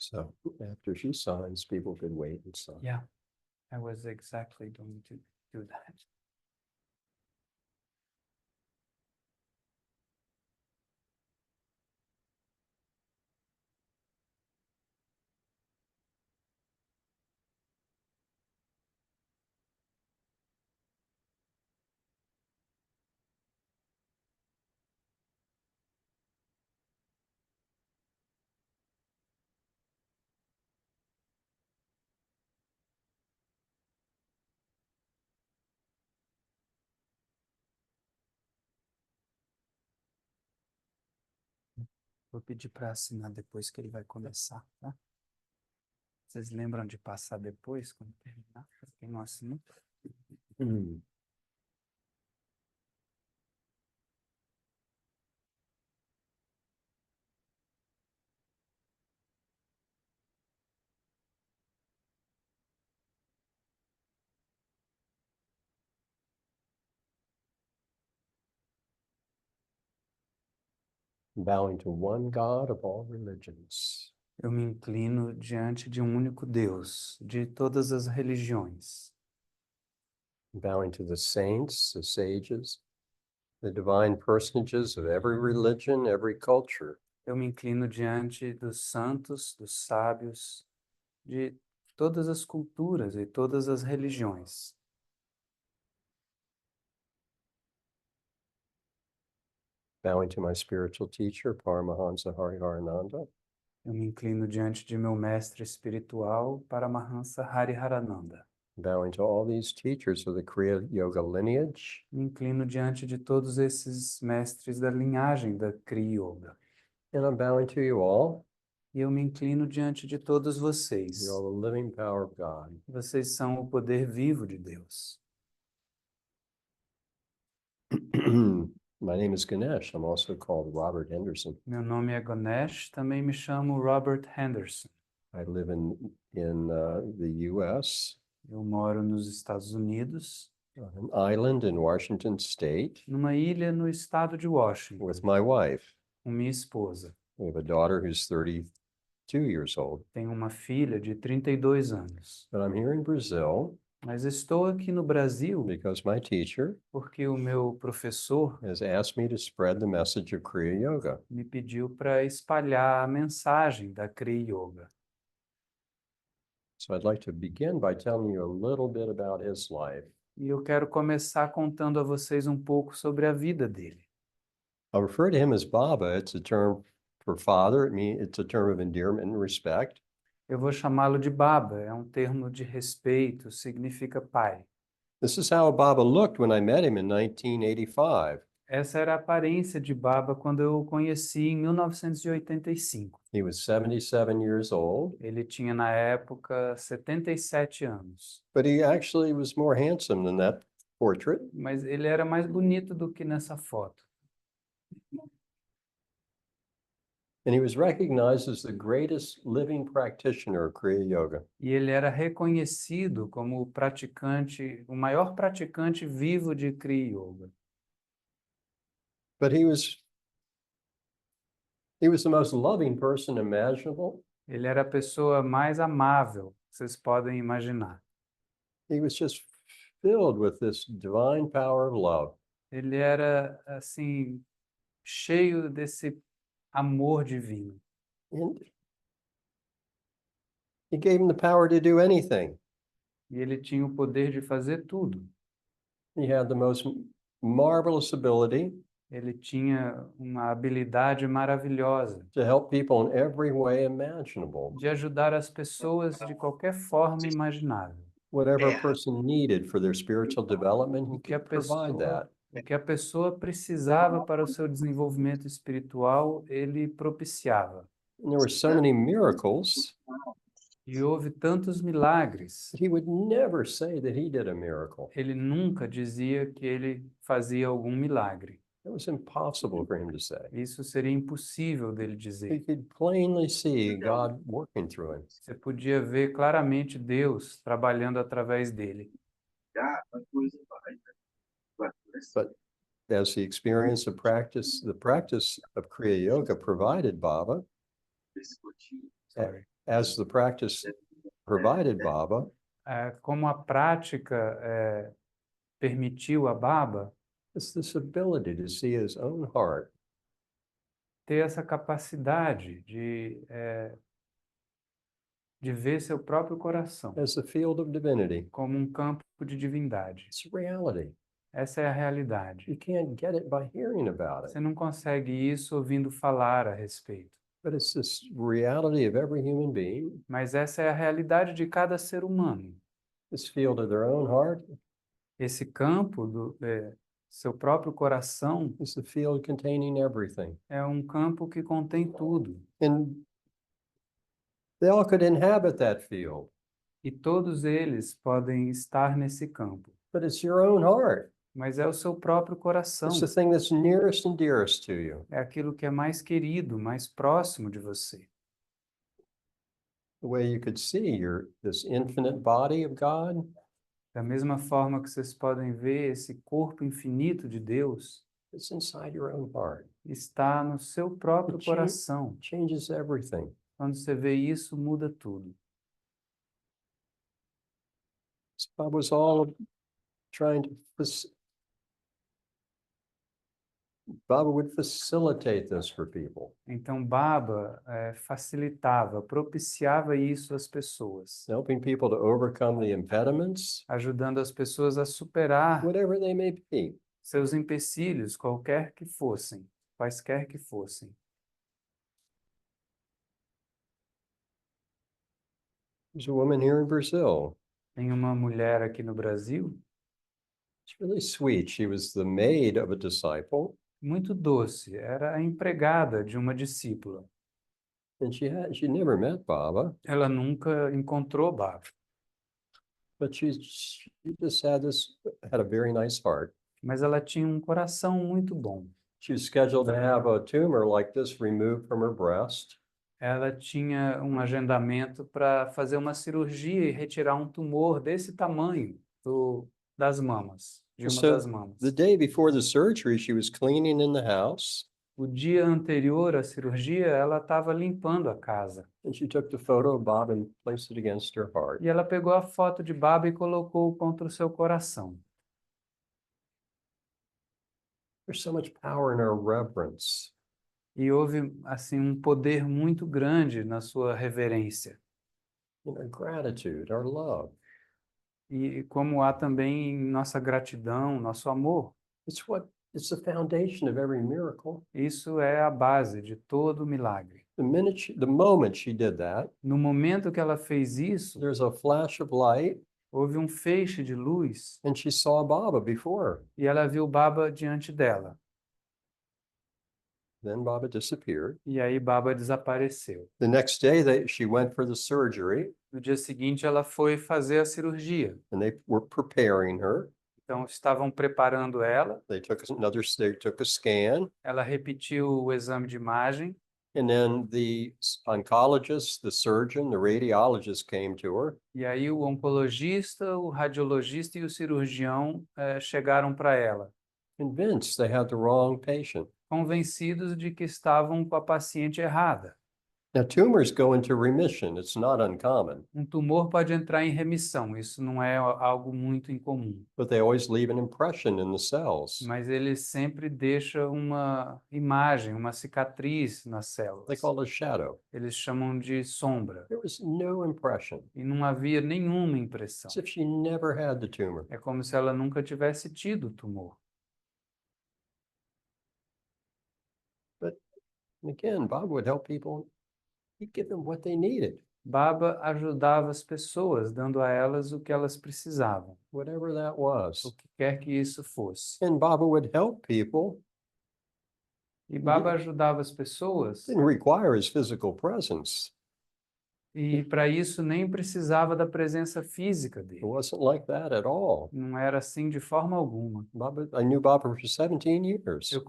So after she signs, people could wait and sign. Yeah, I was exactly going to do that. Vou pedir para assinar depois que ele vai começar, tá? Vocês lembram de passar depois, quando terminar? Quem não assinou? Bowing to one God of all religions. Eu me inclino diante de um único Deus, de todas as religiões. Bowing to the saints, the sages, the divine personages of every religion, every culture. Eu me inclino diante dos santos, dos sábios, de todas as culturas e todas as religiões. Bowing to my spiritual teacher, Paramahansa Hariharananda. Eu me inclino diante de meu mestre espiritual, Paramahansa Hariharananda. Bowing to all these teachers of the Kriya Yoga lineage. Me inclino diante de todos esses mestres da linhagem da Kriya Yoga. And I'm bowing to you all. E eu me inclino diante de todos vocês. You're all the living power of God. Vocês são o poder vivo de Deus. My name is Ganesh. I'm also called Robert Henderson. Meu nome é Ganesh, também me chamo Robert Henderson. I live in the U.S. Eu moro nos Estados Unidos, on an island in Washington State, numa ilha no estado de Washington, with my wife. com minha esposa. We have a daughter who's 32 years old. Tenho uma filha de 32 anos. But I'm here in Brazil Mas estou aqui no Brasil because my teacher porque o meu professor has asked me to spread the message of Kriya Yoga. me pediu para espalhar a mensagem da Kriya Yoga. So I'd like to begin by telling you a little bit about his life. E eu quero começar contando a vocês um pouco sobre a vida dele. I'll refer to him as Baba. It's a term for father. It's a term of endearment and respect. Eu vou chamá-lo de Baba, é um termo de respeito, significa pai. This is how Baba looked when I met him in 1985. Essa era a aparência de Baba quando eu o conheci em 1985. He was 77 years old, Ele tinha na época 77 anos, but he actually was more handsome than that portrait. mas ele era mais bonito do que nessa foto. And he was recognized as the greatest living practitioner of Kriya Yoga. E ele era reconhecido como o praticante, o maior praticante vivo de Kriya Yoga. But he was the most loving person imaginable. Ele era a pessoa mais amável que vocês podem imaginar. He was just filled with this divine power of love. Ele era, assim, cheio desse amor divino. And he gave him the power to do anything. E ele tinha o poder de fazer tudo. He had the most marvelous ability Ele tinha uma habilidade maravilhosa to help people in every way imaginable. de ajudar as pessoas de qualquer forma imaginável. Whatever a person needed for their spiritual development, he O que a could provide that. o que a pessoa precisava para o seu desenvolvimento espiritual, ele propiciava. And there were so many miracles, E houve tantos milagres. he would never say that he did a miracle. Ele nunca dizia que ele fazia algum milagre. It was impossible for him to say. Isso seria impossível dele He dizer. could plainly see God working through him. Você podia ver claramente Deus trabalhando através dele. But as the experience of practice, the practice of Kriya Yoga provided Baba, Sorry. as the practice provided Baba, Como a prática permitiu a Baba is this ability to see his own heart ter essa capacidade de ver seu próprio coração as a field of divinity. como um campo de divindade. It's reality. Essa é a realidade. You can't get it by hearing about Você it, não consegue isso ouvindo falar a respeito. but it's this reality of every human being, Mas essa é a realidade de cada ser humano. this field of their own heart Esse campo do seu próprio coração is the field containing everything. é um campo que contém tudo. And they all could inhabit that field, E todos eles podem estar nesse campo. but it's your own heart. Mas é o seu próprio coração. It's the thing that's nearest and dearest to you. É aquilo que é mais querido, mais próximo de você. The way you could see this infinite body of God, Da mesma forma que vocês podem ver, esse corpo infinito de Deus it's inside your own heart. está no seu próprio It coração. changes everything. Quando você vê isso, muda tudo. So Bob was all trying to Baba would facilitate this for people, Então, Baba facilitava, propiciava isso às pessoas, helping people to overcome the impediments, ajudando as pessoas a superar whatever they may be. seus empecilhos, quaisquer que fossem. There's a woman here in Brazil. Tem uma mulher aqui no Brasil, It's really sweet. She was the maid of a disciple, muito doce, era a empregada de uma discípula. and she never met Baba, Ela nunca encontrou Baba, but she just had a very nice heart. mas ela tinha um coração muito bom. She was scheduled to have a tumor like this removed from her breast. Ela tinha um agendamento para fazer uma cirurgia e retirar um tumor desse tamanho das mamas, de uma das mamas. The day before the surgery, she was cleaning in the house, O dia anterior à cirurgia, ela estava limpando a casa. and she took the photo of Baba and placed it against her heart. E ela pegou a foto de Baba e colocou contra o seu coração. There's so much power in our reverence. E houve assim um poder muito grande na sua reverência. In our gratitude, our love. E como há também nossa gratidão, nosso amor. It's the foundation of every miracle. Isso é a base de todo milagre. The moment she did that, No momento que ela fez isso, there's a flash of light, houve um feixe de luz and she saw Baba before her. e ela viu Baba diante dela. Then Baba disappeared. E aí Baba desapareceu. The next day, she went for the surgery, No dia seguinte ela foi fazer a cirurgia. and they were preparing her. Então estavam preparando ela. They took a scan, Ela repetiu o exame de imagem. and then the oncologist, the surgeon, the radiologist came to her. E aí o oncologista, o radiologista e o cirurgião chegaram para ela, Convinced they had the wrong patient. convencidos de que estavam com a paciente errada. Now, tumors go into remission. It's not uncommon, Um tumor pode entrar em remissão, isso não é algo muito incomum, but they always leave an impression in the cells. mas ele sempre deixa uma imagem, uma cicatriz nas They células. call it a shadow. Eles chamam de sombra. There was no impression. E não havia nenhuma impressão. As if she never had the tumor. É como se ela nunca tivesse tido o tumor. And again, Bob would help people. He'd give them what they needed, Baba ajudava as pessoas, dando a elas o que elas precisavam, whatever that o was. que quer que isso fosse. And Baba would help people. E Baba ajudava as pessoas, Didn't require his physical presence. e para isso nem precisava da presença física It dele. wasn't like that at all. Não era assim de forma alguma. I knew Baba for 17 years. Eu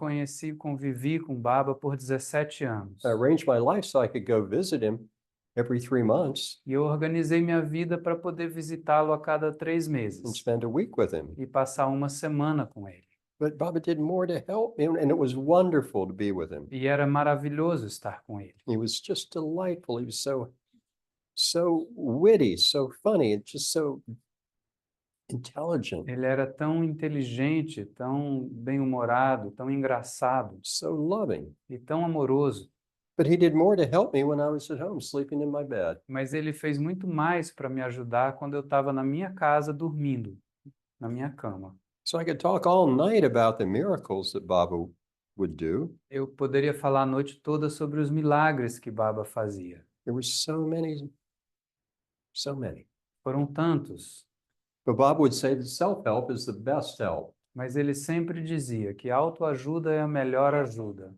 convivi com Baba por 17 anos. I arranged my life so I could go visit him every 3 months E eu organizei minha vida para poder visitá-lo a cada 3 and meses spend a week with him. e passar uma semana com ele. But Baba did more to help him, and it was wonderful to be with him. E era maravilhoso estar com ele. He was just delightful. He was so so witty, so funny, and just so intelligent, Ele era tão inteligente, tão bem-humorado, tão engraçado so loving. e tão amoroso. But he did more to help me when I was at home sleeping in my bed. Mas ele fez muito mais para me ajudar quando eu estava na minha casa dormindo, na minha cama. So I could talk all night about the miracles that Baba would do. Eu poderia falar a noite toda sobre os milagres que Baba fazia. There were so many, so many. Foram tantos, But Baba would say that self-help is the best help. mas ele sempre dizia que autoajuda é a melhor ajuda.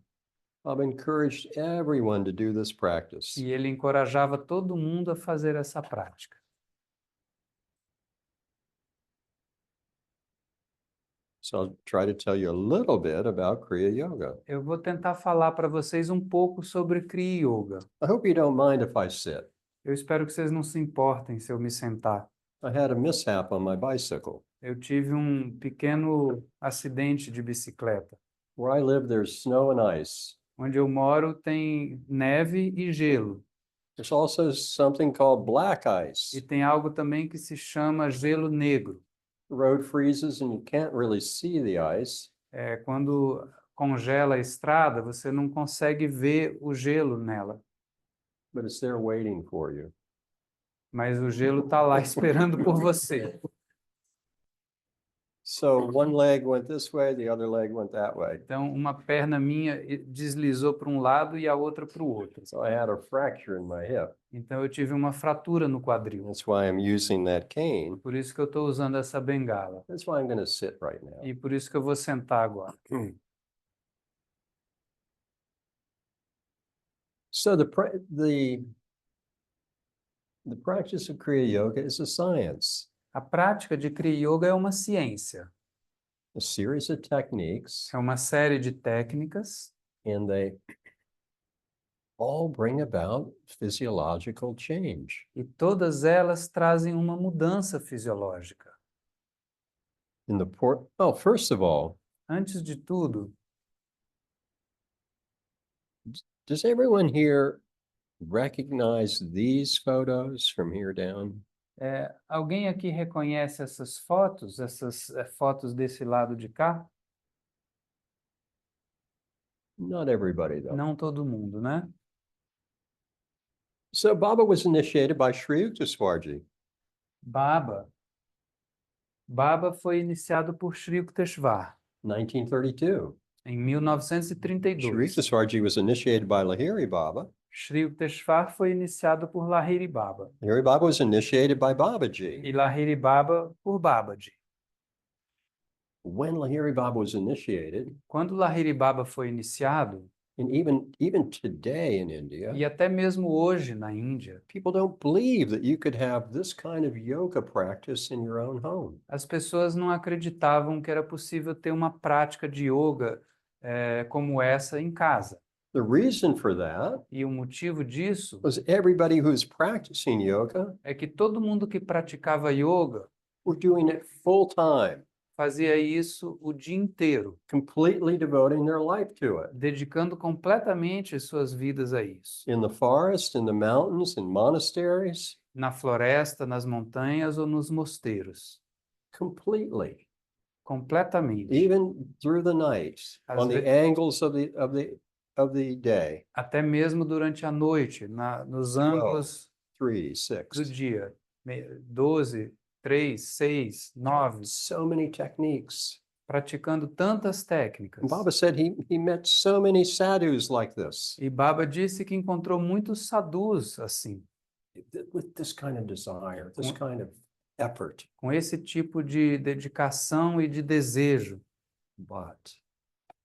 Baba encouraged everyone to do this practice. E ele encorajava todo mundo a fazer essa prática. So I'll try to tell you a little bit about Kriya Yoga. Eu vou tentar falar para vocês um pouco sobre Kriya Yoga. I hope you don't mind if I sit. Eu espero que vocês não se importem se eu me sentar. I had a mishap on my bicycle. Eu tive um pequeno acidente de bicicleta. Where I live, there's snow and ice. Onde eu moro tem neve e gelo. There's also something called black E ice. tem algo também que se chama gelo negro. The road freezes and you can't really see the ice. Quando congela a estrada, você não consegue ver o gelo nela. But it's there waiting for you. Mas o gelo está lá esperando por você. So one leg went this way, the other leg went that way. Então, uma perna minha deslizou para um lado e a outra para o outro. So I had a fracture in my hip. Então, eu tive uma fratura no quadril. That's why I'm using that cane. Por isso que eu estou usando essa bengala. That's why I'm going to sit right now. E por isso que eu vou sentar agora. So the practice of Kriya Yoga is a science, A prática de Kriya Yoga é uma ciência. a series of techniques, É uma série de técnicas and they all bring about physiological change. e todas elas trazem uma mudança fisiológica. First of all, Antes de tudo, does everyone here recognize these photos from here down? alguém aqui reconhece essas fotos desse lado de cá? Not everybody, though. Não todo mundo, né? So Baba was initiated by Sri Yukteswarji. Baba foi iniciado por Sri Yukteswar 1932. em Sri 1932. Yukteswarji was initiated by Lahiri Baba. Shri Yukteswar foi iniciado por Lahiri Baba Lahiri Baba was initiated by Babaji. e Lahiri Baba por Babaji. When Lahiri Baba was initiated, Quando Lahiri Baba foi iniciado, and even today in India, e até mesmo hoje na Índia, people don't believe that you could have this kind of yoga practice in your own home. as pessoas não acreditavam que era possível ter uma prática de yoga como essa em casa. The reason for that E o motivo disso was everybody who's practicing yoga é que todo mundo que praticava yoga were doing it full time, fazia isso o dia inteiro, completely devoting their life to it. dedicando completamente suas vidas a isso. In the forest, in the mountains, in monasteries, Na floresta, nas montanhas ou nos mosteiros. completely, Completamente. even through the night, Às on the ve- angles of the day, Até mesmo durante a noite, nos ângulos 3, do 6. dia. 12, 3, 6, 9. So many techniques. Praticando tantas técnicas. And Baba said he met so many sadhus like this, E Baba disse que encontrou muitos sadhus assim, with this kind of desire, this kind of effort. com esse tipo de dedicação e de desejo. But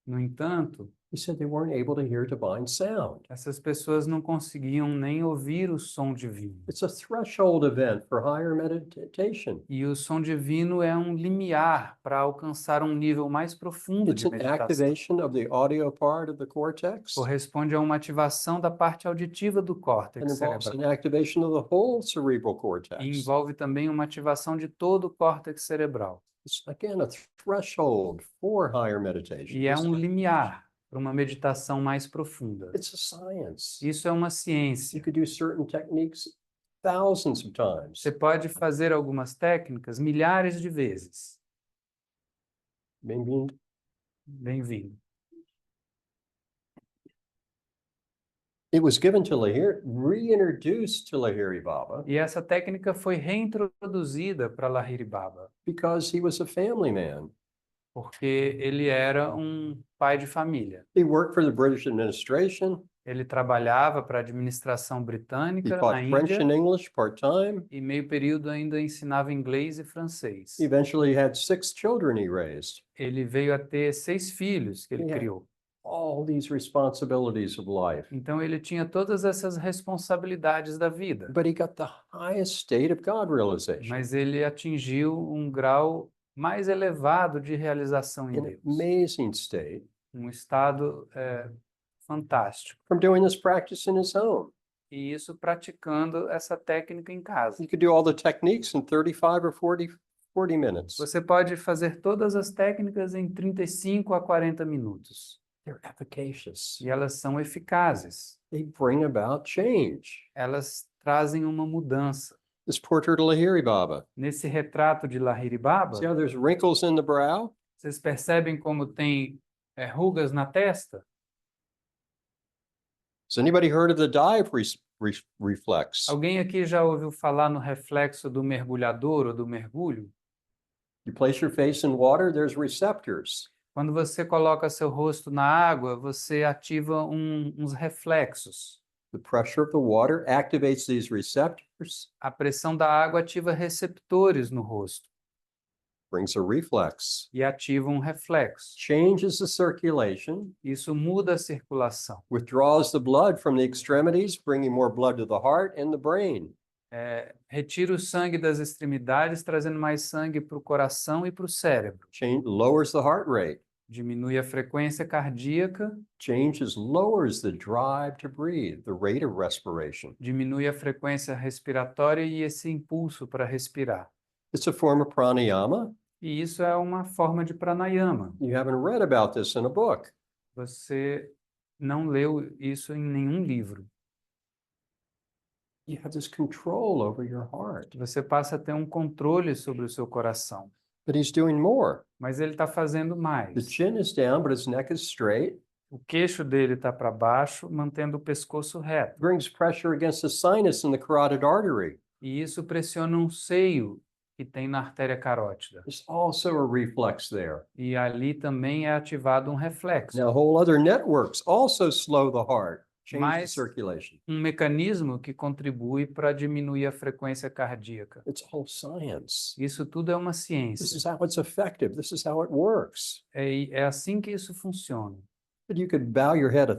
No entanto, he said they weren't able to hear divine sound. essas pessoas não conseguiam nem ouvir o som divino. It's a threshold event for higher meditation. E o som divino é um limiar para alcançar um nível mais profundo It's de an meditação. activation of the audio part of the cortex. Corresponde a uma ativação da parte auditiva do And córtex involves an cerebral. activation of the whole cerebral E cortex. envolve também uma ativação de todo o córtex cerebral. It's again a threshold for higher meditation. E é um limiar para uma meditação mais profunda. It's a science. Isso é uma You ciência. could do certain techniques thousands of times. Você pode fazer algumas técnicas milhares de vezes. Bem-vindo. Bem-vindo. It was given to Lahiri, reintroduced to Lahiri Baba E essa técnica foi reintroduzida para Lahiri Baba, because he was a family man. porque ele era um pai de família. He worked for the British administration. Ele trabalhava para a administração He britânica na taught French Índia and English part-time. e meio período ainda ensinava inglês e francês. Eventually, he had 6 children he raised. Ele veio a ter 6 filhos que ele Yeah. criou. All these responsibilities of life. Então ele tinha todas essas responsabilidades da vida, But he got the highest state of God realization. mas ele atingiu um grau mais elevado de realização em An Deus, amazing state um estado fantástico. from doing this practice in his home. E isso praticando essa técnica em casa. You could do all the techniques in 35 or 40 minutes. Você pode fazer todas as técnicas em 35 a 40 minutos. They're efficacious. E elas são eficazes. They bring about change. Elas trazem uma mudança. This portrait of Lahiri Baba. Nesse retrato de Lahiri Baba, See how there's wrinkles in the brow? vocês percebem como tem rugas na testa? Has anybody heard of the dive reflex? Alguém aqui já ouviu falar no reflexo do mergulhador ou do mergulho? You place your face in water, there's receptors. Quando você coloca seu rosto na água, você ativa uns reflexos. The pressure of the water activates these receptors, A pressão da água ativa receptores no rosto brings a reflex, e ativa um reflexo. changes the circulation, Isso muda a circulação. withdraws the blood from the extremities, bringing more blood to the heart and the brain. Retira o sangue das extremidades, trazendo mais sangue para o coração e para o cérebro. Lowers the heart rate, Diminui a frequência cardíaca, lowers the drive to breathe, the rate of respiration. diminui a frequência respiratória e esse impulso para respirar. It's a form of pranayama. E isso é uma forma de pranayama. You haven't read about this in a book. Você não leu isso em nenhum livro. You have this control over your heart. Você passa a ter um controle sobre o seu coração. But he's doing more. Mas ele está fazendo The mais. chin is down, but his neck is straight. O queixo dele está para baixo, mantendo o pescoço reto. Brings pressure against the sinus and the carotid artery. E isso pressiona um seio que tem na artéria carótida. There's also a reflex there. E ali também é ativado um reflexo. Now, whole other networks also slow the heart, change the Mas- circulation. Um mecanismo que contribui para diminuir a frequência cardíaca. It's whole science. Isso tudo é uma This ciência. is how it's effective. This is how it works. É assim que isso funciona. But you could bow your head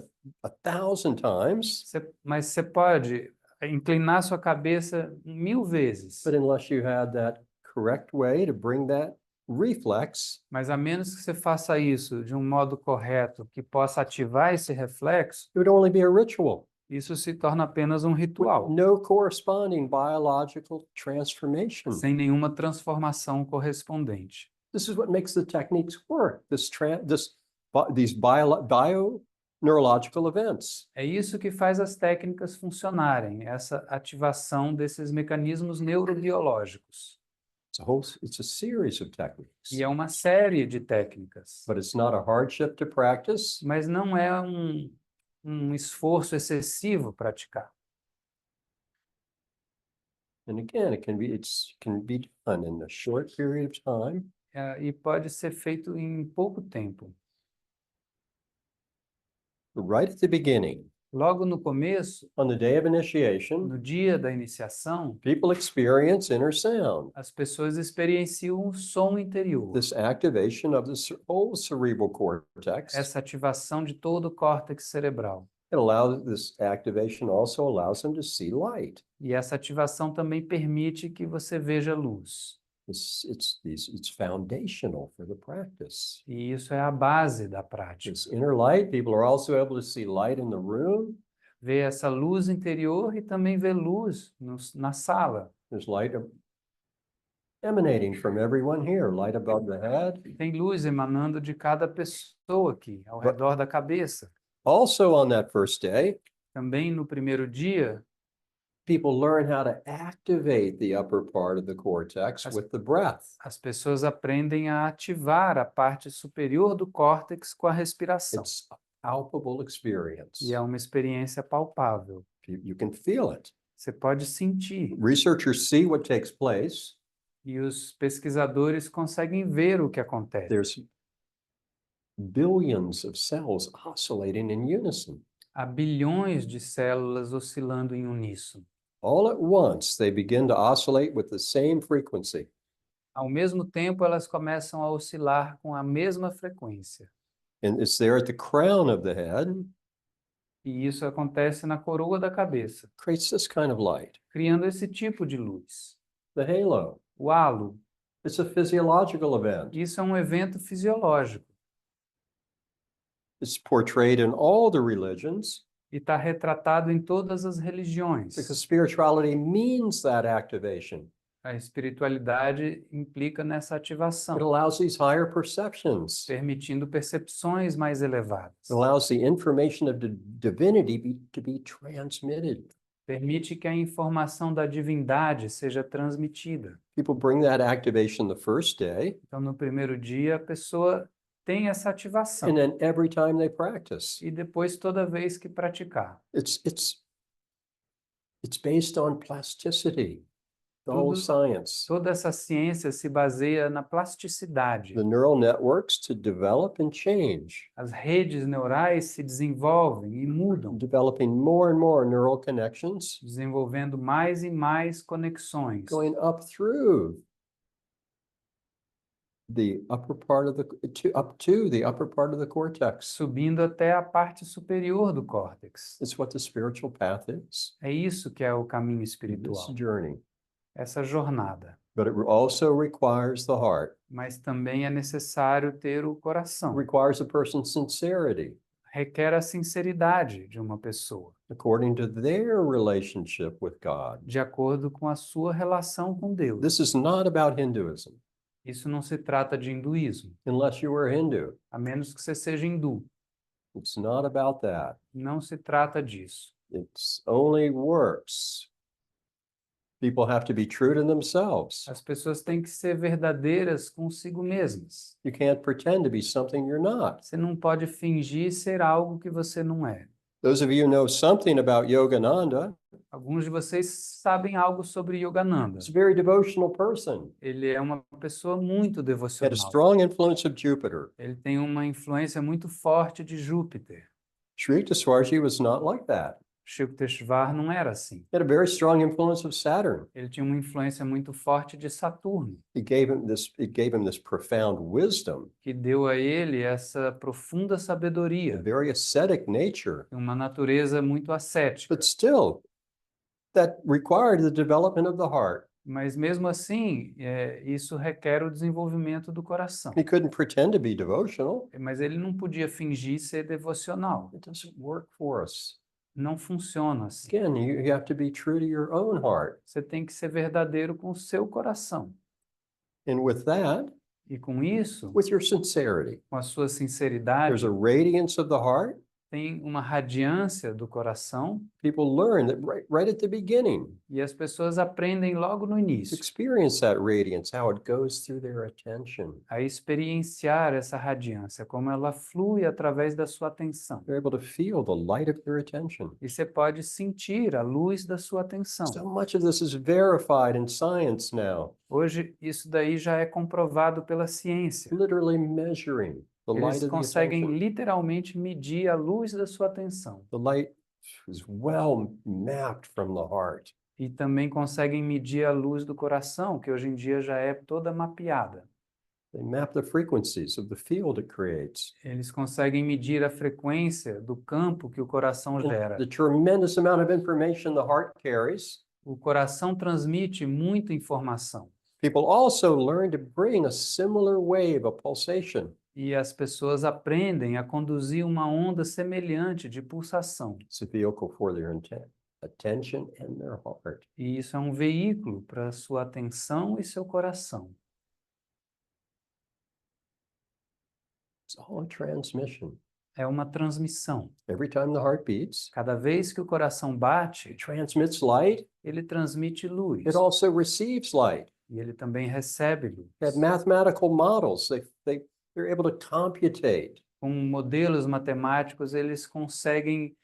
a 1,000 times, Mas você pode inclinar sua cabeça 1000 vezes. but unless you had that correct way to bring that reflex, Mas a menos que você faça isso de um modo correto, que possa ativar esse reflexo, it would only be a ritual. isso se torna apenas um With ritual, no corresponding biological transformation. sem nenhuma transformação correspondente. This is what makes the techniques work. These bioneurological events. É isso que faz as técnicas funcionarem, essa ativação desses mecanismos neurobiológicos. It's a series of techniques, E é uma série de técnicas, but it's not a hardship to practice. mas não é um esforço excessivo praticar. And again, it can be done in a short period of time. E pode ser feito em pouco tempo. Right at the beginning, Logo no começo, on the day of initiation, no dia da iniciação, people experience inner sound, as pessoas experienciam um som interior. this activation of the whole cerebral cortex. Essa ativação de todo o córtex cerebral. This activation also allows them to see light. E essa ativação também permite que você veja luz. It's foundational for the practice. E isso é a base da prática. This inner light, people are also able to see light in the room. Ver essa luz interior e também ver luz na sala. There's light emanating from everyone here, light above the head. Tem luz emanando de cada pessoa aqui, ao redor da cabeça. Also on that first day, Também no primeiro dia, People learn how to activate the upper part of the cortex As- with the breath. As pessoas aprendem a ativar a parte superior do córtex com a respiração. It's a palpable experience. E é uma experiência palpável. You can feel it. Você pode sentir. Researchers see what takes place. E os pesquisadores conseguem ver o que acontece. There's billions of cells oscillating in unison. Há bilhões de células oscilando em uníssono. All at once, they begin to oscillate with the same frequency. Ao mesmo tempo, elas começam a oscilar com a mesma frequência. And it's there at the crown of the head, E isso acontece na coroa da cabeça, creates this kind of light. criando esse tipo de luz. The halo. O halo, It's a physiological event. isso é um evento fisiológico It's portrayed in all the religions e está retratado em todas as religiões. because spirituality means that activation. A espiritualidade implica nessa It ativação, allows these higher perceptions. permitindo percepções mais elevadas. It allows the information of the divinity to be transmitted. Permite que a informação da divindade seja transmitida. People bring that activation the first day, Então, no primeiro dia, a pessoa tem essa ativação. and then every time they practice. E depois, toda vez que praticar. It's based on plasticity, the whole Tudo- science. Toda essa ciência se baseia na plasticidade. The neural networks to develop and change, As redes neurais se desenvolvem e mudam, developing more and more neural connections, desenvolvendo mais e mais conexões, going up through the upper part of up to the upper part of the cortex. subindo até a parte superior do córtex. It's what the spiritual path is, É isso que é o caminho this espiritual, journey. essa jornada. But it also requires the heart, Mas também é necessário ter o coração. requires a person's sincerity Requer a sinceridade de uma pessoa, according to their relationship with God. de acordo com a sua relação com Deus. This is not about Hinduism, Isso não se trata de hinduísmo, unless you were Hindu. a menos que você seja hindu. It's not about that. Não se trata disso. It's only works. People have to be true to themselves. As pessoas têm que ser verdadeiras consigo mesmas. You can't pretend to be something you're not. Você não pode fingir ser algo que você não é. Those of you who know something about Yogananda, Alguns de vocês sabem algo sobre Yogananda. he's a very devotional person. Ele é uma pessoa muito He had a devocional. strong influence of Jupiter. Ele tem uma influência muito forte de Júpiter. Sri Yukteswarji was not like that. Yukteswar não era assim. He had a very strong influence of Saturn. Ele tinha uma influência muito forte de Saturno, It gave him this profound wisdom, que deu a ele essa profunda a sabedoria, very ascetic nature, uma natureza muito ascética. but still that required the development of the heart. Mas mesmo assim, isso requer o desenvolvimento do coração. He couldn't pretend to be devotional. Mas ele não podia fingir ser devocional. It doesn't work for us. Não funciona assim. Again, you have to be true to your own heart. Você tem que ser verdadeiro com o seu coração. And with that, E com isso, with your sincerity, com a sua there's sinceridade, a radiance of the heart. tem uma radiância do coração People learn that right at the beginning, e as pessoas aprendem logo no to início experience that radiance, how it goes through their attention. a experienciar essa radiância, como ela flui através da sua atenção. They're able to feel the light of their attention. E você pode sentir a luz da sua atenção. So much of this is verified in science now, Hoje, isso daí já é comprovado pela ciência. literally measuring the light Eles of the conseguem attention. literalmente medir a luz da sua atenção. The light is well mapped from the heart. E também conseguem medir a luz do coração, que hoje em dia já é toda mapeada. They map the frequencies of the field it creates. Eles conseguem medir a frequência do campo que o coração And gera. the tremendous amount of information the heart carries. O coração transmite muita informação. People also learn to bring a similar wave, a pulsation. E as pessoas aprendem a conduzir uma onda semelhante de pulsação. It's a vehicle for their attention and their heart. E isso é um veículo para a sua atenção e seu coração. It's all a transmission. é uma transmissão. Every time the heart beats, Cada vez que o coração bate, it transmits light. ele transmite luz. It also receives light. E ele também recebe luz. They have mathematical models. They're able to computate Com modelos matemáticos, eles conseguem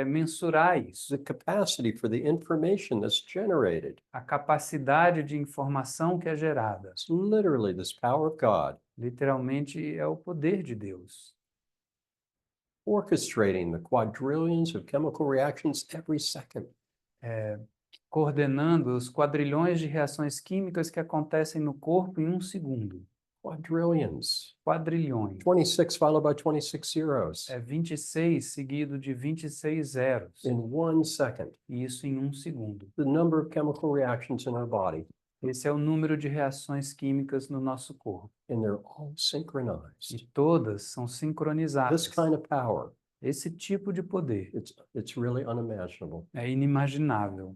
mensurar isso. the capacity for the information that's generated. A capacidade de informação que é gerada. It's literally this power of God Literalmente é o poder de Deus, orchestrating the quadrillions of chemical reactions every second. coordenando os quadrilhões de reações químicas que acontecem no corpo em um segundo. Quadrillions. Quadrilhões. 26 followed by 26 zeros. É 26 seguido de 26 zeros. In 1 second. E isso em um segundo. The number of chemical reactions in our body. Esse é o número de reações químicas no nosso corpo. And they're all synchronized. E todas são sincronizadas. This kind of power, Esse tipo de poder it's really unimaginable. é inimaginável.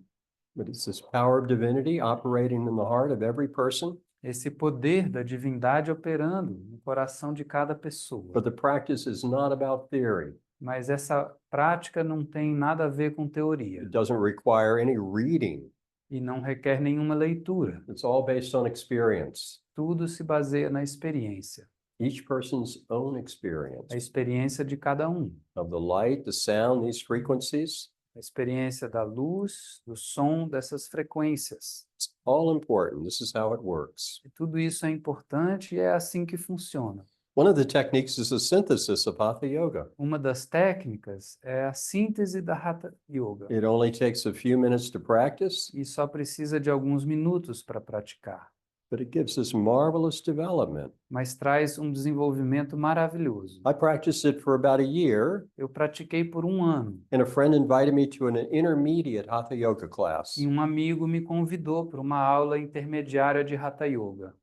But it's this power of divinity operating in the heart of every person. Esse poder da divindade operando no coração de cada pessoa. But the practice is not about theory. Mas essa prática não tem nada a ver com teoria It doesn't require any reading. e não requer nenhuma leitura. It's all based on experience. Tudo se baseia na experiência, Each person's own experience a experiência de cada um, of the light, the sound, these frequencies. a experiência da luz, do som, dessas frequências. It's all important. This is how it works. E tudo isso é importante e é assim que funciona. One of the techniques is the synthesis of Hatha Yoga. Uma das técnicas é a síntese da Hatha Yoga. It only takes a few minutes to practice, E só precisa de alguns minutos para praticar, but it gives this marvelous development. mas traz um desenvolvimento maravilhoso. I practiced it for about a year, Eu pratiquei por um ano and a friend invited me to an intermediate Hatha Yoga class. e um amigo me convidou para uma aula intermediária de Hatha Yoga.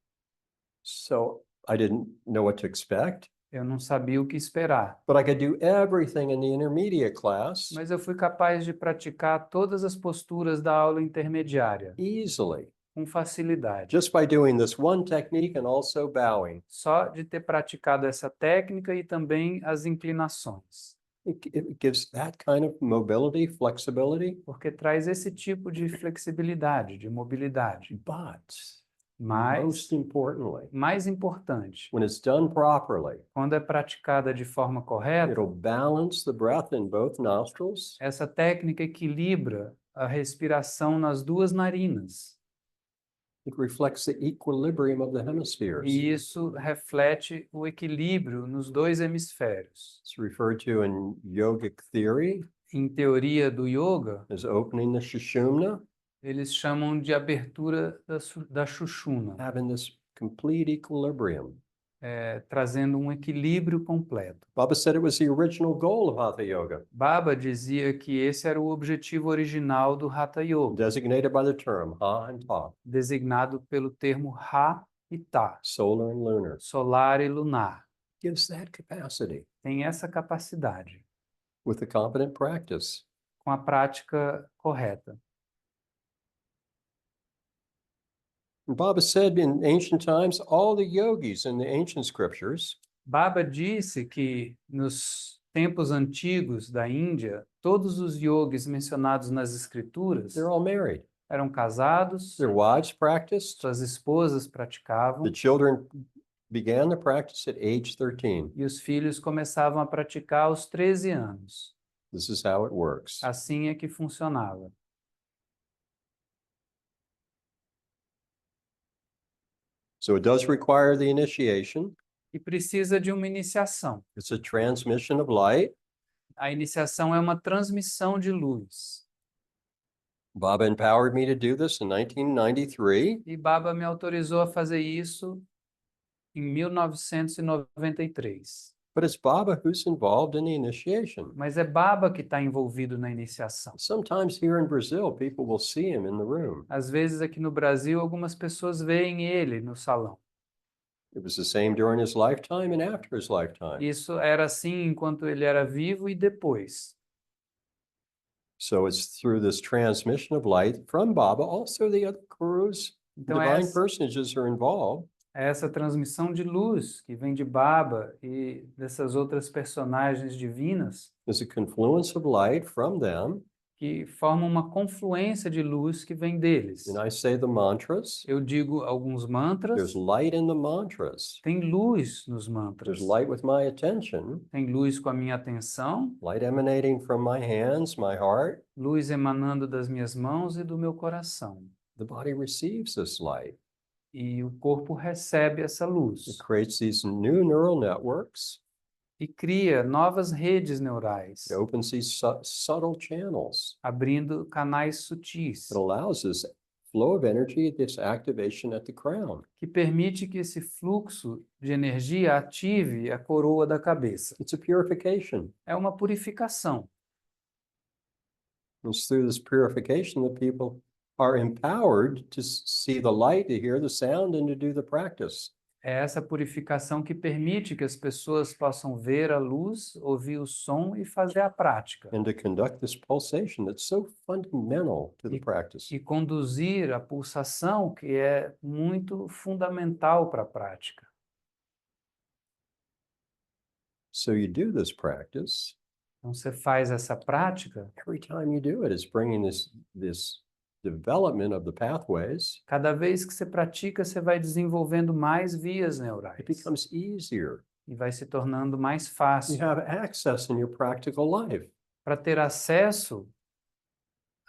So I didn't know what to expect, Eu não sabia o que esperar, but I could do everything in the intermediate class mas eu fui capaz de praticar todas as posturas da aula intermediária easily, com facilidade. just by doing this one technique and also bowing. Só de ter praticado essa técnica e também as inclinações, It gives that kind of mobility, flexibility, porque traz esse tipo de flexibilidade, de mobilidade. but Mas, most importantly, mais importante, when it's done properly, quando é praticada de forma correta, it'll balance the breath in both nostrils. essa técnica equilibra a respiração nas duas narinas. It reflects the equilibrium of the hemispheres. E isso reflete o equilíbrio nos dois hemisférios. It's referred to in yogic theory Em teoria do yoga, as opening the Sushumna, eles chamam de abertura da Sushumna, having this complete equilibrium. trazendo um equilíbrio completo. Baba said it was the original goal of Hatha Yoga, Baba dizia que esse era o objetivo original do Hatha Yoga, designated by the term Ha and Ta, designado pelo termo Ha e Ta, solar and lunar. solar e lunar. Gives that capacity Tem essa capacidade with the competent practice. com a prática correta. And Baba said in ancient times, all the yogis in the ancient scriptures Baba disse que nos tempos antigos da Índia, todos os yogis mencionados nas escrituras they're all married. eram casados, Their wives practiced. suas esposas praticavam The children began the practice at age 13. e os filhos começavam a praticar aos 13 anos. This is how it works. Assim é que funcionava. So it does require the initiation. E precisa de uma iniciação. It's a transmission of light. A iniciação é uma transmissão de luz. Baba empowered me to do this in 1993. E Baba me autorizou a fazer isso em 1993. But it's Baba who's involved in the initiation. Mas é Baba que está envolvido na iniciação. Sometimes here in Brazil, people will see him in the room. Às vezes aqui no Brasil, algumas pessoas veem ele no salão. It was the same during his lifetime and after his lifetime. Isso era assim enquanto ele era vivo e depois. So it's through this transmission of light from Baba. Also, the other gurus, Então divine essa, personages are involved. É essa transmissão de luz que vem de Baba e dessas outras personagens divinas There's a confluence of light from them. que formam uma confluência de luz que vem deles. And I say the mantras. Eu digo alguns There's mantras, light in the mantras. tem luz nos There's mantras. light with my attention, Tem luz com a minha atenção, light emanating from my hands, my heart. luz emanando das minhas mãos e do meu coração. The body receives this light. E o corpo recebe essa luz It creates these new neural networks. e cria novas redes neurais, It opens these subtle channels. abrindo canais sutis, It allows this flow of energy, this activation at the crown. que permite que esse fluxo de energia ative a coroa da cabeça. It's a purification. É uma purificação. It's through this purification that people are empowered to see the light, to hear the sound, and to do the practice. É essa purificação que permite que as pessoas possam ver a luz, ouvir o som e fazer a prática. And to conduct this pulsation that's so fundamental to the practice. E conduzir a pulsação que é muito fundamental para a prática. So you do this practice. Então você faz essa prática, Every time you do it, it's bringing this development of the pathways. cada vez que você pratica, você vai desenvolvendo mais vias neurais. It becomes easier. E vai se tornando mais You fácil have access in your practical life. para ter acesso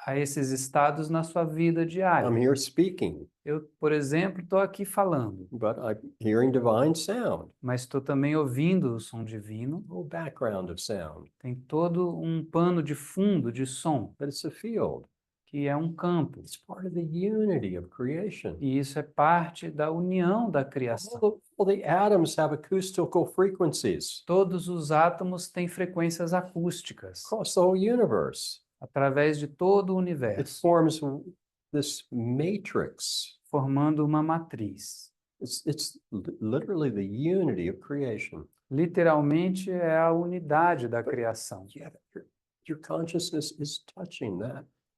a esses estados na sua vida I'm diária. here speaking, Eu, por exemplo, estou aqui falando, but I'm hearing divine sound, mas estou também ouvindo o som divino. no background of sound, Tem todo um pano de fundo de som, but it's a field. que é um campo. It's part of the unity of creation. E isso é parte da união da criação. All the atoms have acoustical frequencies Todos os átomos têm frequências acústicas across the whole universe. através de todo o It universo, forms this matrix. formando uma matriz. It's literally the unity of creation. Literalmente é a unidade da criação. Yeah, your consciousness is touching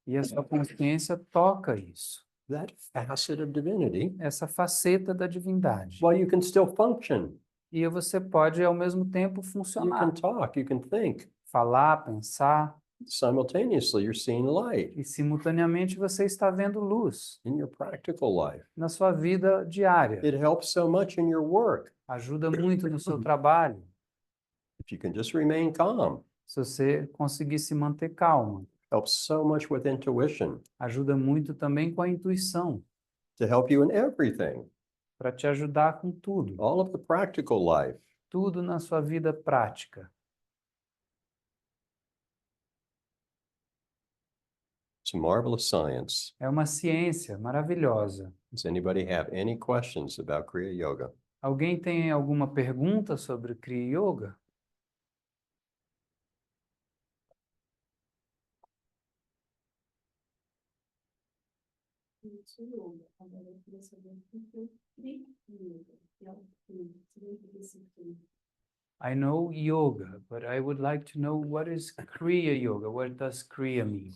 E a sua consciência toca isso, that facet of divinity, essa faceta da divindade. while you can still function. E você pode, ao mesmo tempo, You can funcionar, talk, you can think. falar, pensar, Simultaneously, you're seeing light e simultaneamente você está vendo luz in your practical life. na sua vida diária. It helps so much in your work Ajuda muito no seu trabalho, if you can just remain calm. se você conseguir se manter calma. Helps so much with intuition Ajuda muito também com a intuição, to help you in everything, para te ajudar com tudo, all of the practical life. tudo na sua vida prática. It's a marvelous science. É uma ciência maravilhosa. Does anybody have any questions about Kriya Yoga? Alguém tem alguma pergunta sobre Kriya Yoga? Agora eu queria saber o que é Kriya Yoga, que é o que significa esse Kriya. I know yoga, but I would like to know what is Kriya Yoga? What does Kriya mean?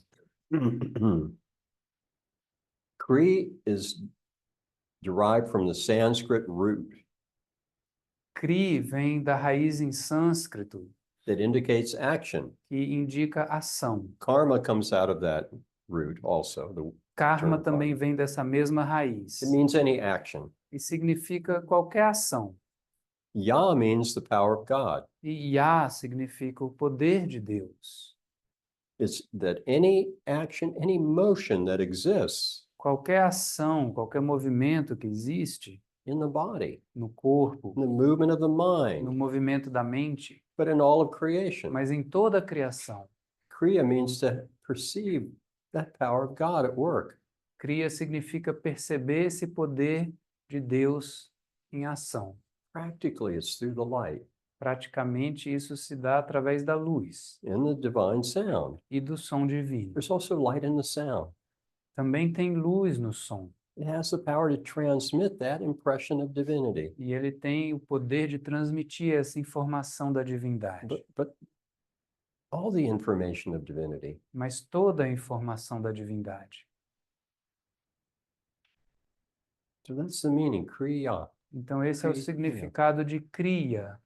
Kri is derived from the Sanskrit root Kri vem da raiz em sânscrito, that indicates action. que indica ação. Karma comes out of that root also. Karma Term também vem dessa mesma raiz It means any action. e significa qualquer ação. Ya means the power of God. E Ya significa o poder de Deus. It's that any action, any motion that exists Qualquer ação, qualquer movimento que existe in the body, no corpo, in the movement of the no mind, movimento da mente, but in all of creation. mas em toda a criação. Kriya means to perceive that power of God at work. Kriya significa perceber esse poder de Deus em ação. Practically, it's through the light Praticamente isso se dá através da luz and the divine sound. e do som divino. There's also light in the sound. Também tem luz no som It has the power to transmit that impression of divinity. e ele tem o poder de transmitir essa informação da divindade. But all the information of divinity. Mas toda a informação da divindade. So that's the meaning, Kriya. Então, esse é o Cria. significado de cria.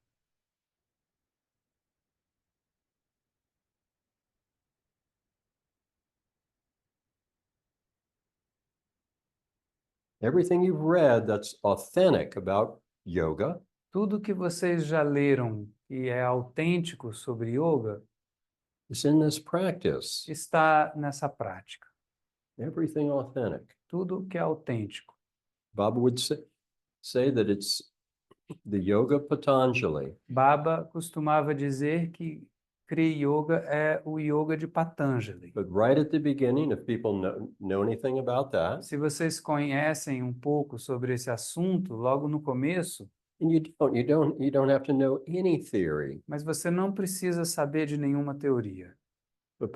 Everything you've read that's authentic about yoga Tudo que vocês já leram e é autêntico sobre yoga is in this practice. está nessa prática. Everything authentic. Tudo que é autêntico. Baba would say that it's the Yoga Patanjali. Baba costumava dizer que Kriya Yoga é o yoga de Patanjali. But right at the beginning, if people know anything about that, Se vocês conhecem um pouco sobre esse assunto, logo no começo, and you don't have to know any theory. mas você não precisa saber de nenhuma teoria. But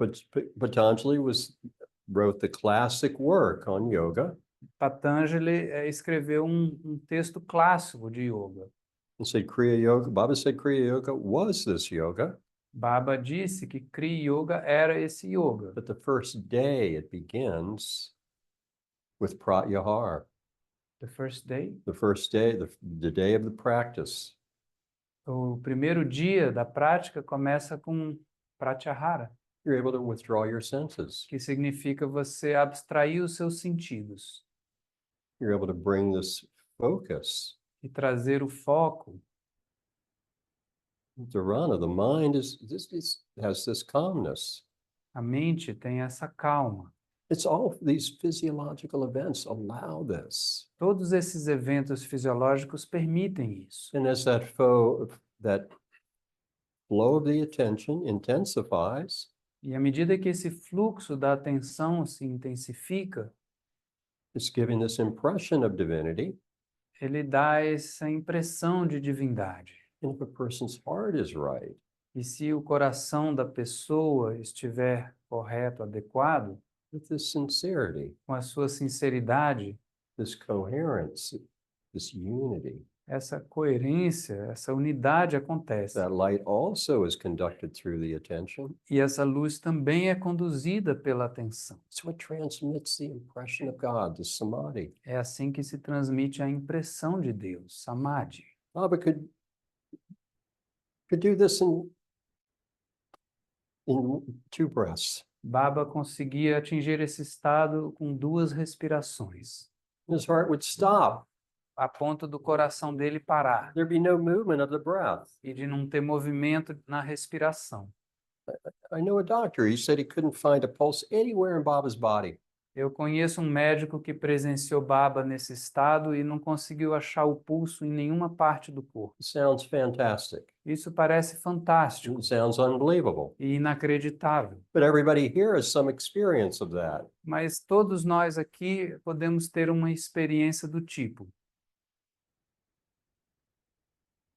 Patanjali wrote the classic work on yoga Patanjali escreveu um texto clássico de yoga. and said Kriya Yoga. Baba said Kriya Yoga was this yoga, Baba disse que Kriya Yoga era esse yoga. but the first day it begins with Pratyahar. The first day, The first day, the day of the practice. o primeiro dia da prática começa com Pratyahara, You're able to withdraw your senses. que significa você abstrair os seus sentidos You're able to bring this focus. e trazer o foco. Dharana, the mind has this calmness. A mente tem essa calma. It's all these physiological events allow this. Todos esses eventos fisiológicos permitem isso. And as that flow of the attention intensifies, E à medida que esse fluxo da atenção se intensifica, it's giving this impression of divinity. ele dá essa impressão de divindade. And if a person's heart is right, E se o coração da pessoa estiver correto, adequado, with this sincerity, com a sua sinceridade, this coherence, this unity, essa coerência, essa unidade acontece. that light also is conducted through the attention. E essa luz também é conduzida pela atenção. It's what transmits the impression of God, the samadhi. É assim que se transmite a impressão de Deus, samadhi. Baba could do this in 2 breaths. Baba conseguia atingir esse estado com 2 respirações, His heart would stop. a ponto do coração dele parar There'd be no movement of the breath. e de não ter movimento na respiração. I know a doctor, he said he couldn't find a pulse anywhere in Baba's body. Eu conheço um médico que presenciou Baba nesse estado e não conseguiu achar o pulso em nenhuma parte do corpo. It sounds fantastic. Isso parece fantástico It sounds unbelievable. e inacreditável, But everybody here has some experience of that. mas todos nós aqui podemos ter uma experiência do tipo.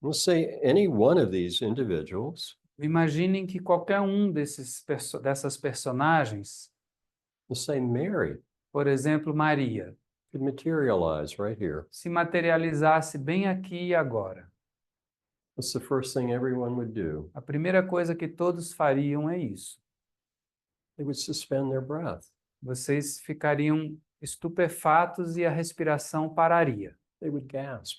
Let's say any one of these individuals, Imaginem que qualquer um dessas personagens, let's say Mary, por exemplo, Maria, could materialize right here. se materializasse bem aqui e agora. What's the first thing everyone would do? A primeira coisa que todos fariam é isso. They would suspend their breath. Vocês ficariam estupefatos e a respiração pararia. They would gasp.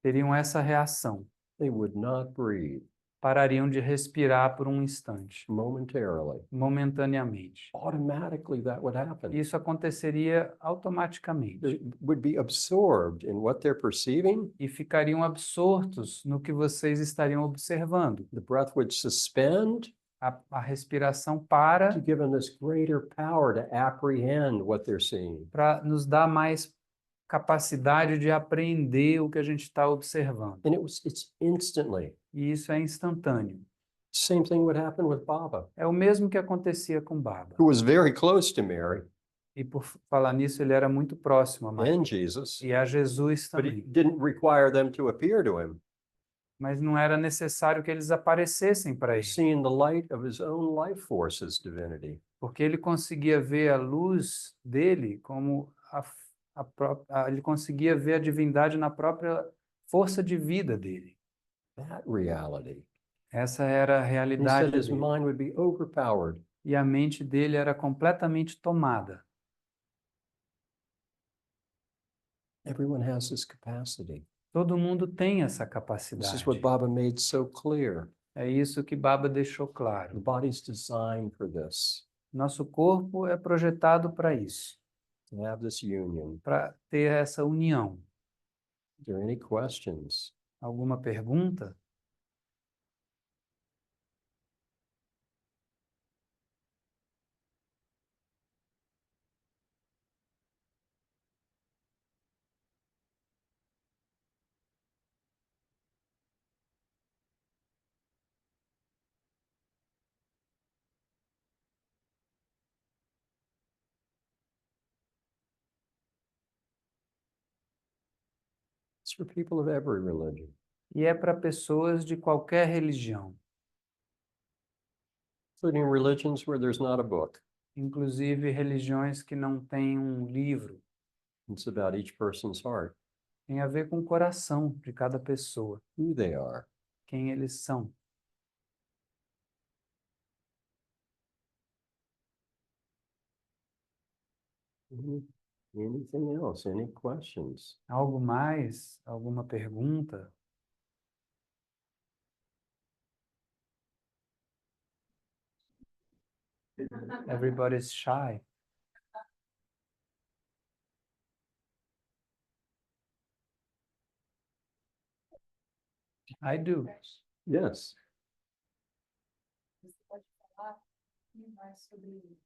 Teriam essa reação. They would not breathe Parariam de respirar por um instante, momentarily. momentaneamente. Automatically, that would happen. Isso aconteceria automaticamente. They would be absorbed in what they're perceiving. E ficariam absortos no que vocês estariam observando. The breath would suspend A respiração para to give them this greater power to apprehend what they're seeing. para nos dar mais capacidade de apreender o que a gente está observando. And it's instantly. E isso é instantâneo. Same thing would happen with Baba, É o mesmo que acontecia com Baba. who was very close to Mary E por falar nisso, ele era muito próximo a Maria and Jesus, e a Jesus but it também. didn't require them to appear to him. Mas não era necessário que eles aparecessem para ele, Seeing the light of his own life force's divinity. porque ele conseguia ver a luz dele como ele conseguia ver a divindade na própria força de vida dele. That reality. Essa era a And he realidade said his dele. mind would be overpowered. E a mente dele era completamente tomada. Everyone has this capacity. Todo mundo tem essa This is capacidade. what Baba made so clear. É isso que Baba deixou The claro. body's designed for this, Nosso corpo é projetado para isso, to have this union. para ter essa união. Are there any questions? Alguma pergunta? It's for people of every religion. E é para pessoas de qualquer religião, Including religions where there's not a book. inclusive religiões que não têm um livro. It's about each person's heart, Tem a ver com o coração de cada pessoa, who they are. quem eles são. Anything else? Any questions? Algo mais? Alguma pergunta? Everybody's shy. I do. Yes. Você pode falar mais sobre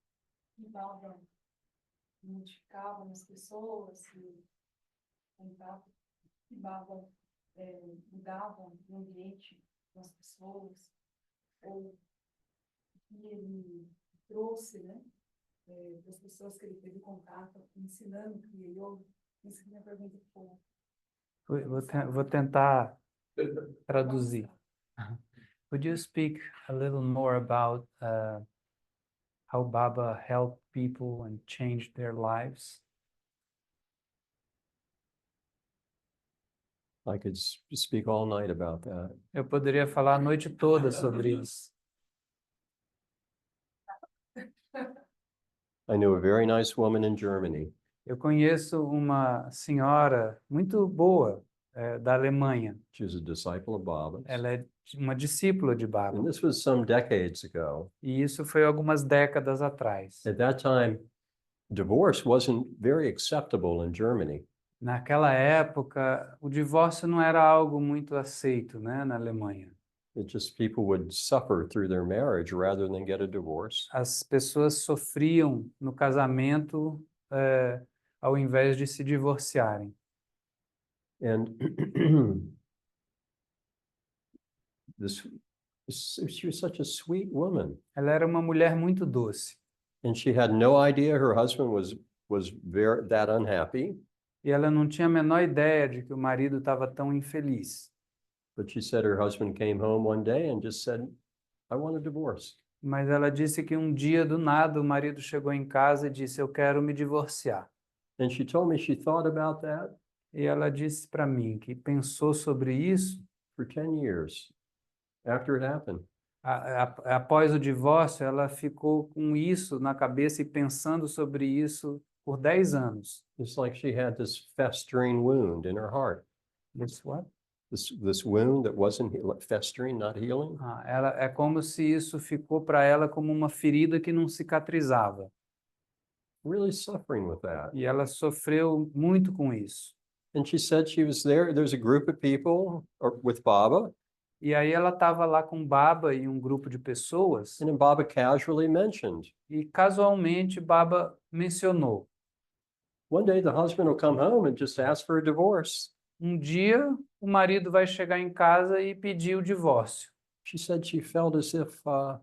que Baba modificava nas pessoas, que Baba mudava o ambiente das pessoas, ou que ele trouxe, né, das pessoas que ele teve contato, ensinando que ele ouve. Isso que minha pergunta foi. Vou tentar traduzir. Would you speak a little more about how Baba helped people and changed their lives? I could speak all night about that. Eu poderia falar a noite toda sobre isso. I knew a very nice woman in Germany. Eu conheço uma senhora muito boa da Alemanha. She was a disciple of Baba's. Ela é uma discípula de Baba. And this was some decades ago. E isso foi algumas décadas atrás. At that time, divorce wasn't very acceptable in Germany. Naquela época, o divórcio não era algo muito aceito, né, na Alemanha. It just people would suffer through their marriage rather than get a divorce. As pessoas sofriam no casamento ao invés de se divorciarem. And she was such a sweet woman. Ela era uma mulher muito doce. And she had no idea her husband was very that unhappy. E ela não tinha a menor ideia de que o marido estava tão infeliz. But she said her husband came home one day and just said, I want a divorce. Mas ela disse que um dia, do nada, o marido chegou em casa e disse, eu quero me divorciar. And she told me she thought about that E ela disse para mim que pensou sobre isso for 10 years after it happened. Após o divórcio, ela ficou com isso na cabeça e pensando sobre isso por 10 anos. It's like she had this festering wound in her heart. This what? This wound that wasn't festering, not healing. É como se isso ficou para ela como uma ferida que não cicatrizava. Really suffering with that. E ela sofreu muito com isso. And she said she was there. There's a group of people with Baba. E aí ela estava lá com Baba e um grupo de pessoas. And then Baba casually mentioned, E casualmente Baba mencionou. one day the husband will come home and just ask for a divorce. Um dia o marido vai chegar em casa e pedir o divórcio. She said she felt as if a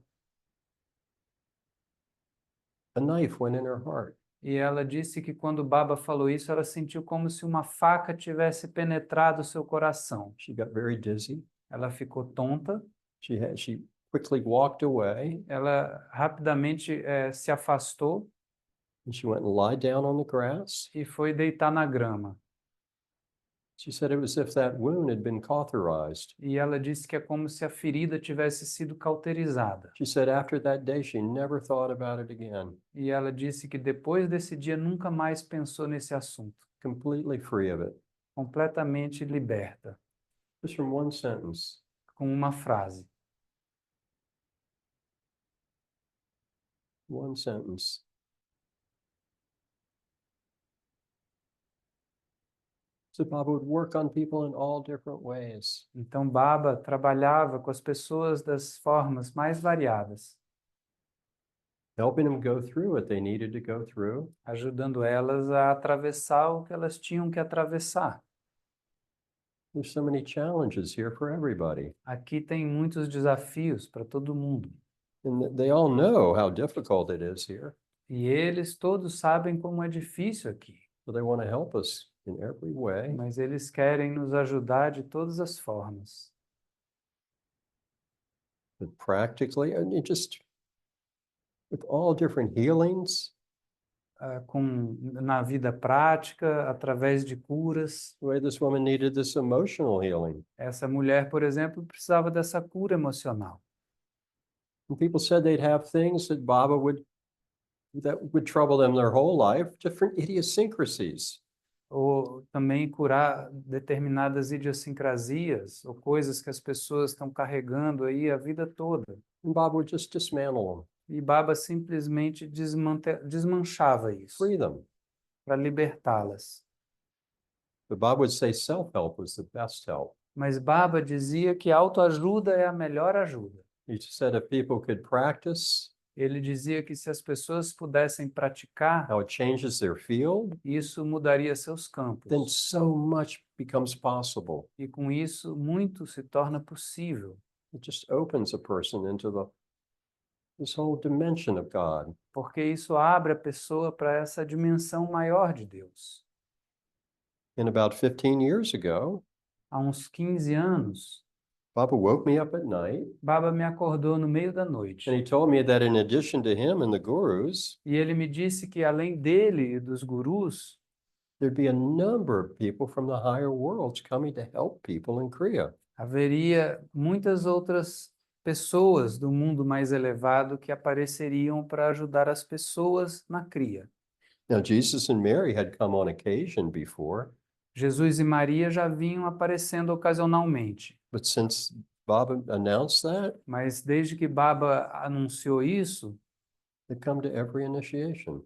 knife went in her heart. E ela disse que quando Baba falou isso, ela sentiu como se uma faca tivesse penetrado seu coração. She got very dizzy. Ela ficou tonta. She quickly walked away. Ela rapidamente se afastou And she went and lied down on the grass. e foi deitar na grama. She said it was as if that wound had been cauterized. E ela disse que é como se a ferida tivesse sido cauterizada. She said after that day, she never thought about it again. E ela disse que depois desse dia nunca mais pensou nesse assunto. completely free of it, completamente liberta, just from one sentence. com uma frase. One sentence. So Baba would work on people in all different ways. Então, Baba trabalhava com as pessoas das formas mais variadas, Helping them go through what they needed to go through, ajudando elas a atravessar o que elas tinham que atravessar. there's so many challenges here for everybody. Aqui tem muitos desafios para todo mundo. And they all know how difficult it is here. E eles todos sabem como é difícil aqui, So they want to help us in every way. mas eles querem nos ajudar de todas as formas. But practically, and it just with all different healings, Na vida prática, através de curas. the way this woman needed this emotional healing. Essa mulher, por exemplo, precisava dessa cura emocional. And people said they'd have things that Baba that would trouble them their whole life, different idiosyncrasies. Ou também curar determinadas idiosincrasias ou coisas que as pessoas estão carregando aí a vida toda. And Baba would just dismantle them, E Baba simplesmente desmanchava isso free them. para libertá-las. But Baba would say self-help was the best help. Mas Baba dizia que autoajuda é a melhor ajuda. He said if people could practice Ele dizia que se as pessoas pudessem praticar, how it changes their field, isso mudaria seus campos. then so much becomes possible. E com isso, muito se torna possível, It just opens a person into this whole dimension of God. porque isso abre a pessoa para essa dimensão maior de Deus. And about 15 years ago, Há uns 15 anos, Baba woke me up at night Baba me acordou no meio da noite. and he told me that in addition to him and the gurus, E ele me disse que além dele e dos gurus, there'd be a number of people from the higher worlds coming to help people in Kriya. haveria muitas outras pessoas do mundo mais elevado que apareceriam para ajudar as pessoas na cria. Now, Jesus and Mary had come on occasion before, Jesus e Maria já vinham aparecendo ocasionalmente, but since Baba announced that, mas desde que Baba anunciou isso, they come to every initiation.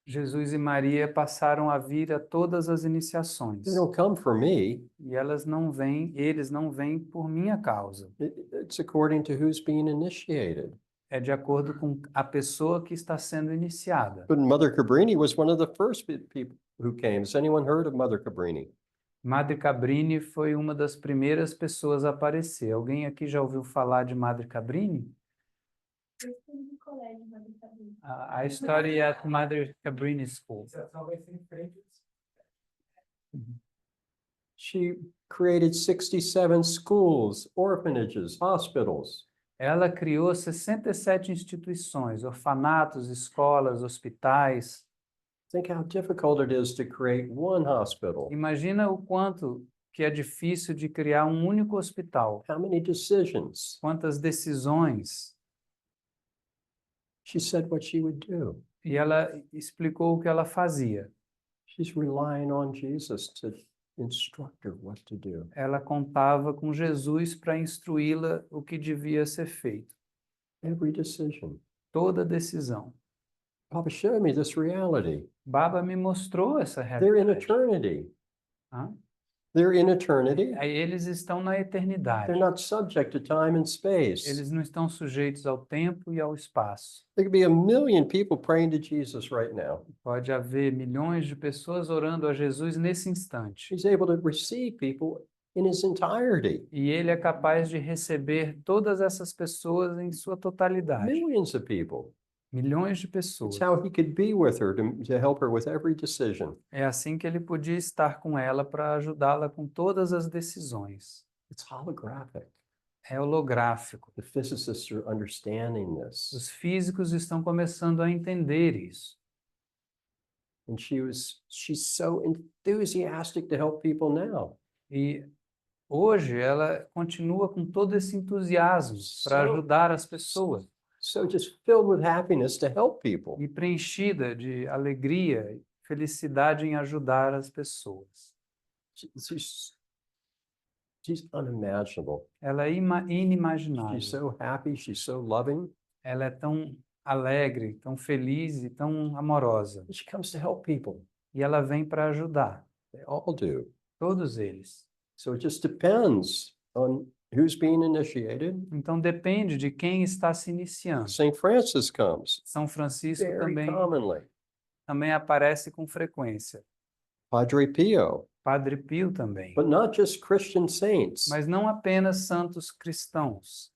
Jesus e Maria passaram a vir a todas as iniciações. They don't come for me. E eles não vêm por minha causa. It's according to who's being initiated. É de acordo com a pessoa que está sendo iniciada. But Mother Cabrini was one of the first people who came. Has anyone heard of Mother Cabrini? Madre Cabrini foi uma das primeiras pessoas a aparecer. Alguém aqui já ouviu falar de Madre Cabrini? Eu estudo no colégio, mas não sabia. I study at Madre Cabrini School. She created 67 schools, orphanages, hospitals. Ela criou 67 instituições, orfanatos, escolas, hospitais. Think how difficult it is to create one hospital. Imagina o quanto que é difícil de criar um único hospital. How many decisions? Quantas decisões. She said what she would do. E ela explicou o que ela fazia. She's relying on Jesus to instruct her what to do. Ela contava com Jesus para instruí-la o que devia ser feito. Every decision. Toda decisão. Papa showed me this reality. Baba me mostrou essa They're in realidade. eternity. Hã? They're in eternity. Aí eles estão na eternidade. They're not subject to time and space. Eles não estão sujeitos ao tempo e ao espaço. There could be 1 million people praying to Jesus right now. Pode haver milhões de pessoas orando a Jesus nesse instante. He's able to receive people in his entirety. E ele é capaz de receber todas essas pessoas em sua totalidade. Millions of people. Milhões de pessoas. It's how he could be with her to help her with every decision. É assim que ele podia estar com ela para ajudá-la com todas as decisões. It's holographic. É holográfico. The physicists are understanding this. Os físicos estão começando a entender isso. And she's so enthusiastic to help people now. E hoje ela continua com todo esse entusiasmo para ajudar as pessoas So just filled with happiness to help people. e preenchida de alegria e felicidade em ajudar as pessoas. She's unimaginable. Ela é inimaginável. She's so happy, she's so loving. Ela é tão alegre, tão feliz e tão amorosa. She comes to help people. E ela vem para ajudar, They all do. todos eles. So it just depends on who's being initiated. Então depende de quem está se iniciando. St. Francis comes São Francisco very commonly. também aparece com frequência. Padre Pio, Padre Pio também. but not just Christian saints. Mas não apenas santos cristãos.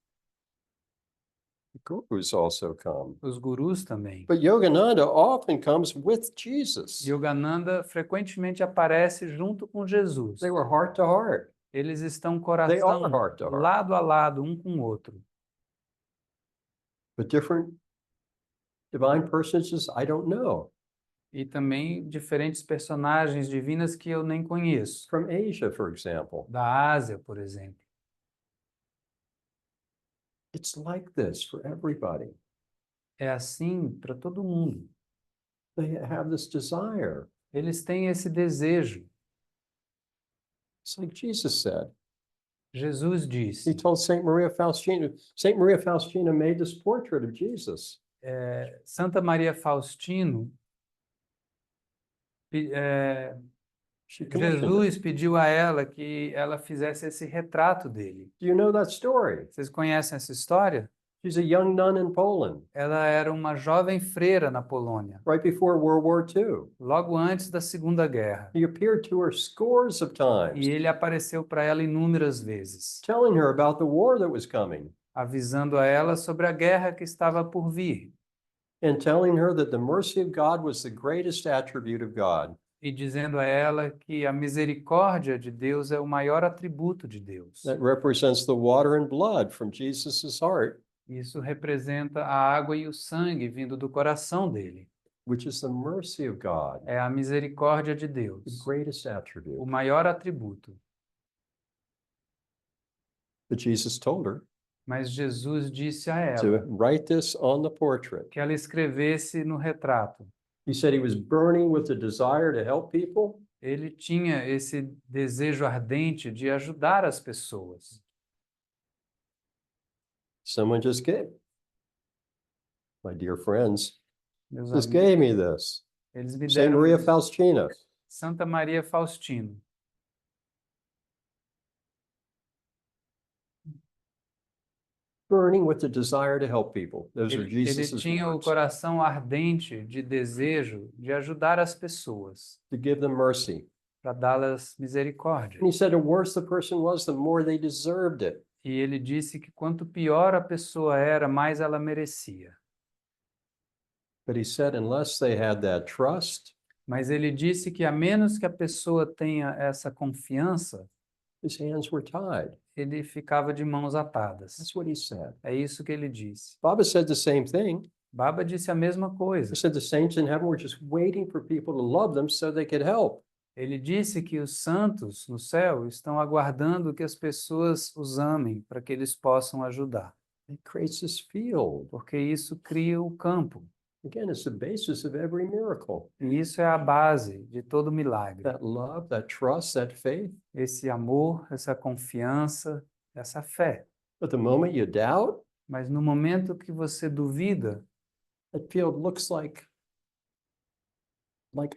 Gurus also come. Os gurus também. But Yogananda often comes with Jesus. Yogananda frequentemente aparece junto com Jesus. They were heart to heart. Eles estão They coração are heart to heart. lado a lado, um com o outro. But different divine personages, I don't know. E também diferentes personagens divinas que eu nem conheço. From Asia, for example. Da Ásia, por exemplo. It's like this for everybody. É assim para todo mundo. They have this desire. Eles têm esse desejo. It's like Jesus said. Jesus He disse, told Saint Maria Faustina. Saint Maria Faustina made this portrait of Jesus. Santa Maria Faustino, She commissioned it. Jesus pediu a ela que ela fizesse esse retrato dele. Do you know that story? Vocês conhecem essa história? She's a young nun in Poland, Ela era uma jovem freira na Polônia, right before World War II. logo antes da Segunda Guerra. He appeared to her scores of times, E ele apareceu para ela inúmeras vezes, telling her about the war that was coming, avisando a ela sobre a guerra que estava por vir and telling her that the mercy of God was the greatest attribute of God. e dizendo a ela que a misericórdia de Deus é o maior atributo de Deus. That represents the water and blood from Jesus' heart, Isso representa a água e o sangue vindo do coração dele. which is the mercy of God, É a misericórdia de the Deus, greatest o attribute. maior atributo. But Jesus told her Mas Jesus disse a to ela write this on the portrait. que ela escrevesse no retrato. He said he was burning with the desire to help people. Ele tinha esse desejo ardente de ajudar as pessoas. Someone just gave. My dear friends, Meus just amigos, gave me this. eles me Saint deram Maria isso. Faustina. Santa Maria Faustino. Burning with the desire to help people. Those are Ele Jesus' tinha o words. coração ardente de desejo de ajudar as pessoas, To give them mercy. para dá-las misericórdia. And he said the worse the person was, the more they deserved it. E ele disse que quanto pior a pessoa era, mais ela merecia. But he said unless they had that trust, Mas ele disse que a menos que a pessoa tenha essa confiança, his hands were tied. ele ficava de mãos atadas. That's what he said. É isso que ele disse. Baba said the same thing. Baba disse a mesma coisa. He said the saints in heaven were just waiting for people to love them so they could help. Ele disse que os santos no céu estão aguardando que as pessoas os amem para que eles possam ajudar, It creates this field. porque isso cria o campo. Again, it's the basis of every miracle. E isso é a base de todo milagre. That love, that trust, that faith. Esse amor, essa confiança, essa fé. But the moment you doubt, Mas no momento que você duvida, that field looks like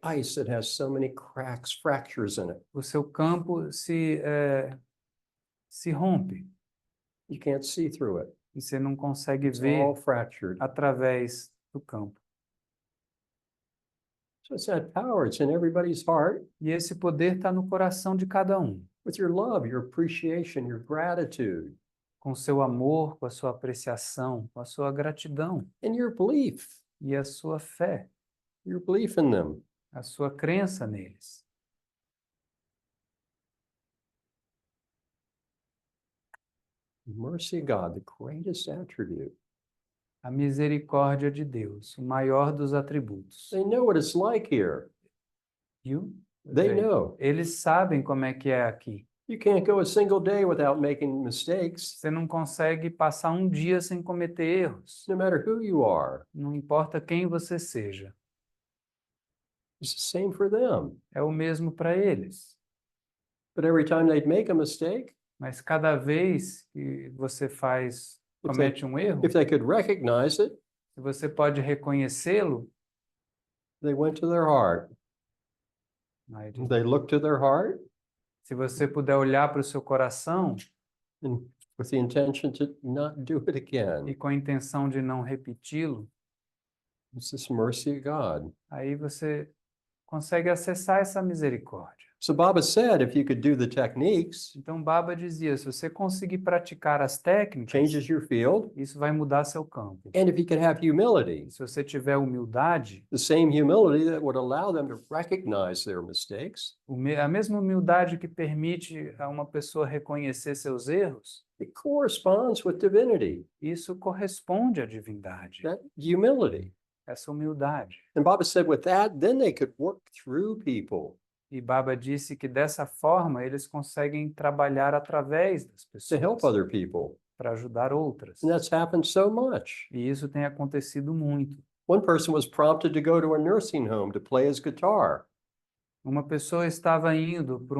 ice that has so many cracks, fractures in it. o seu campo se rompe You can't see through it. e você não consegue It's ver all fractured. através do campo. So it's that power. It's in everybody's heart. E esse poder está no coração de cada um, With your love, your appreciation, your gratitude, com seu amor, com a sua apreciação, com a sua gratidão and your belief. e a sua fé, Your belief in them. a sua crença neles. Mercy of God, the greatest attribute. A misericórdia de Deus, o maior dos atributos. They know what it's like here. Viu? They know. Eles sabem como é que é aqui. You can't go a single day without making mistakes, Você não consegue passar um dia sem cometer erros. no matter who you are. Não importa quem você seja. It's the same for them. É o mesmo para eles. But every time they'd make a mistake, Mas cada vez que você comete um erro, if they could recognize it, se você pode reconhecê-lo, they went to their heart. aí They looked to their heart se você puder olhar para o seu coração and with the intention to not do it e again. com a intenção de não repeti-lo, It's this mercy of God. aí você consegue acessar essa misericórdia. So Baba said, if you could do the techniques, Então, Baba dizia, se você conseguir praticar as técnicas, changes your field. isso vai mudar seu campo. And if you could have humility, E se você tiver humildade, the same humility that would allow them to recognize their mistakes, a mesma humildade que permite a uma pessoa reconhecer seus erros, it corresponds with divinity, isso corresponde à divindade, that humility. essa humildade. And Baba said with that, then they could work through people E Baba disse que dessa forma eles conseguem trabalhar através das to help pessoas other people. para ajudar outras. And that's happened so much. E isso tem acontecido muito. One person was prompted to go to a nursing home to play his guitar. Uma pessoa estava indo para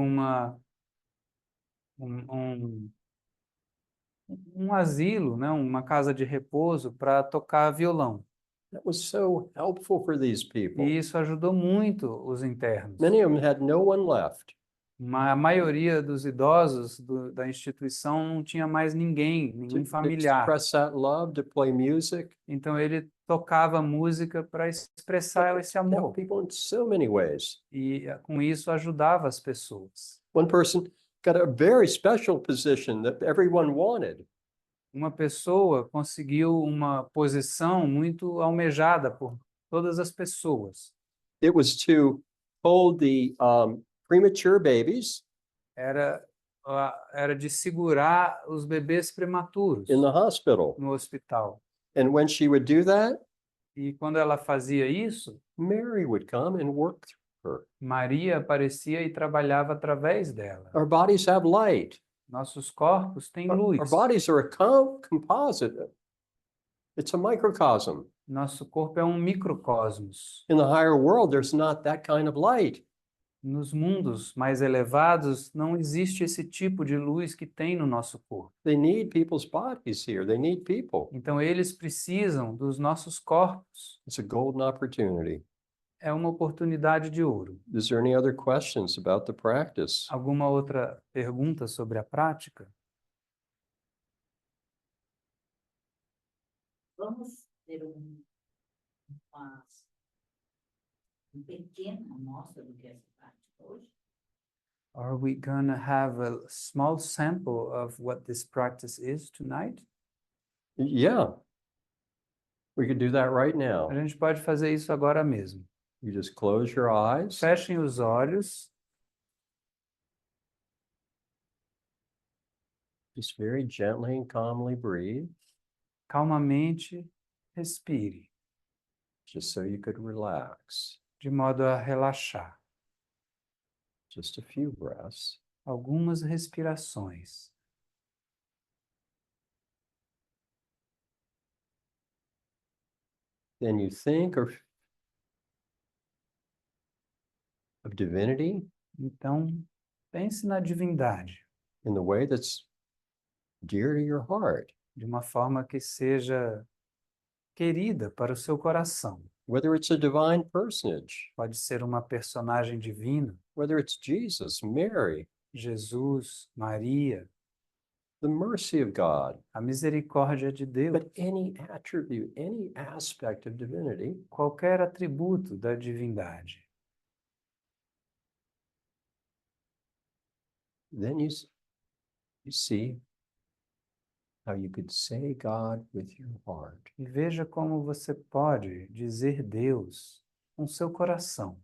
um asilo, né, uma casa de repouso para tocar violão. That was so helpful for these people. E isso ajudou muito os internos. Many of them had no one left. A maioria dos idosos da instituição não tinha mais ninguém To familiar. express that love, to play music, Então ele tocava música para expressar esse to help amor. people in so many ways. E com isso ajudava as pessoas. One person got a very special position that everyone wanted. Uma pessoa conseguiu uma posição muito almejada por todas as pessoas. It was to hold the premature babies Era de segurar os bebês prematuros in the hospital. no hospital. And when she would do that, E quando ela fazia isso, Mary would come and work through her. Maria aparecia e trabalhava através dela. Our bodies have light. Nossos corpos têm Our luz. bodies are a composite. It's a microcosm. Nosso corpo é um microcosmos. In the higher world, there's not that kind of light. Nos mundos mais elevados, não existe esse tipo de luz que tem no nosso corpo. They need people's bodies here. They need people. Então, eles precisam dos nossos corpos. It's a golden opportunity. É uma oportunidade de ouro. Is there any other questions about the practice? Alguma outra pergunta sobre a prática? Vamos ter uma pequena amostra do que é essa prática hoje? Are we gonna have a small sample of what this practice is tonight? Yeah. We could do that right now. A gente pode fazer isso agora mesmo. You just close your eyes. Fechem os olhos. Just very gently and calmly breathe, Calmamente, respire, just so you could relax. de modo a relaxar. Just a few breaths. Algumas respirações. Then you think of divinity Então, pense na divindade, in the way that's dear to your heart. de uma forma que seja querida para o seu coração. Whether it's a divine personage, Pode ser uma personagem divina, whether it's Jesus, Mary, Jesus, Maria, the mercy of God, a misericórdia de Deus, but any attribute, any aspect of divinity, qualquer atributo da divindade. then you see how you could say God with your heart. E veja como você pode dizer Deus com seu coração,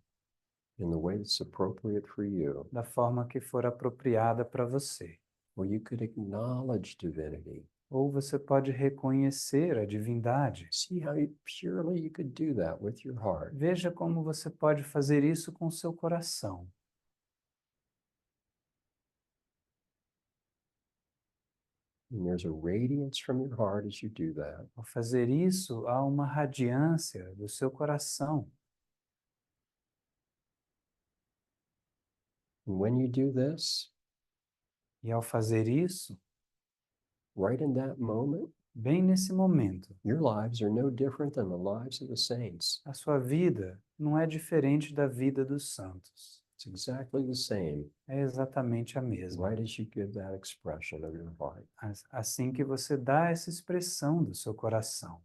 In the way that's appropriate for you, da forma que for apropriada para você. or you could acknowledge divinity. Ou você pode reconhecer a divindade. See how purely you could do that with your heart. Veja como você pode fazer isso com seu coração. And there's a radiance from your heart as you do that. Ao fazer isso, há uma radiância do seu coração. And when you do this, E ao fazer isso, right in that moment, bem nesse momento, your lives are no different than the lives of the saints. a sua vida não é diferente da vida dos santos. It's exactly the same, É exatamente a mesma. right as you give that expression of your heart. Assim que você dá essa expressão do seu coração.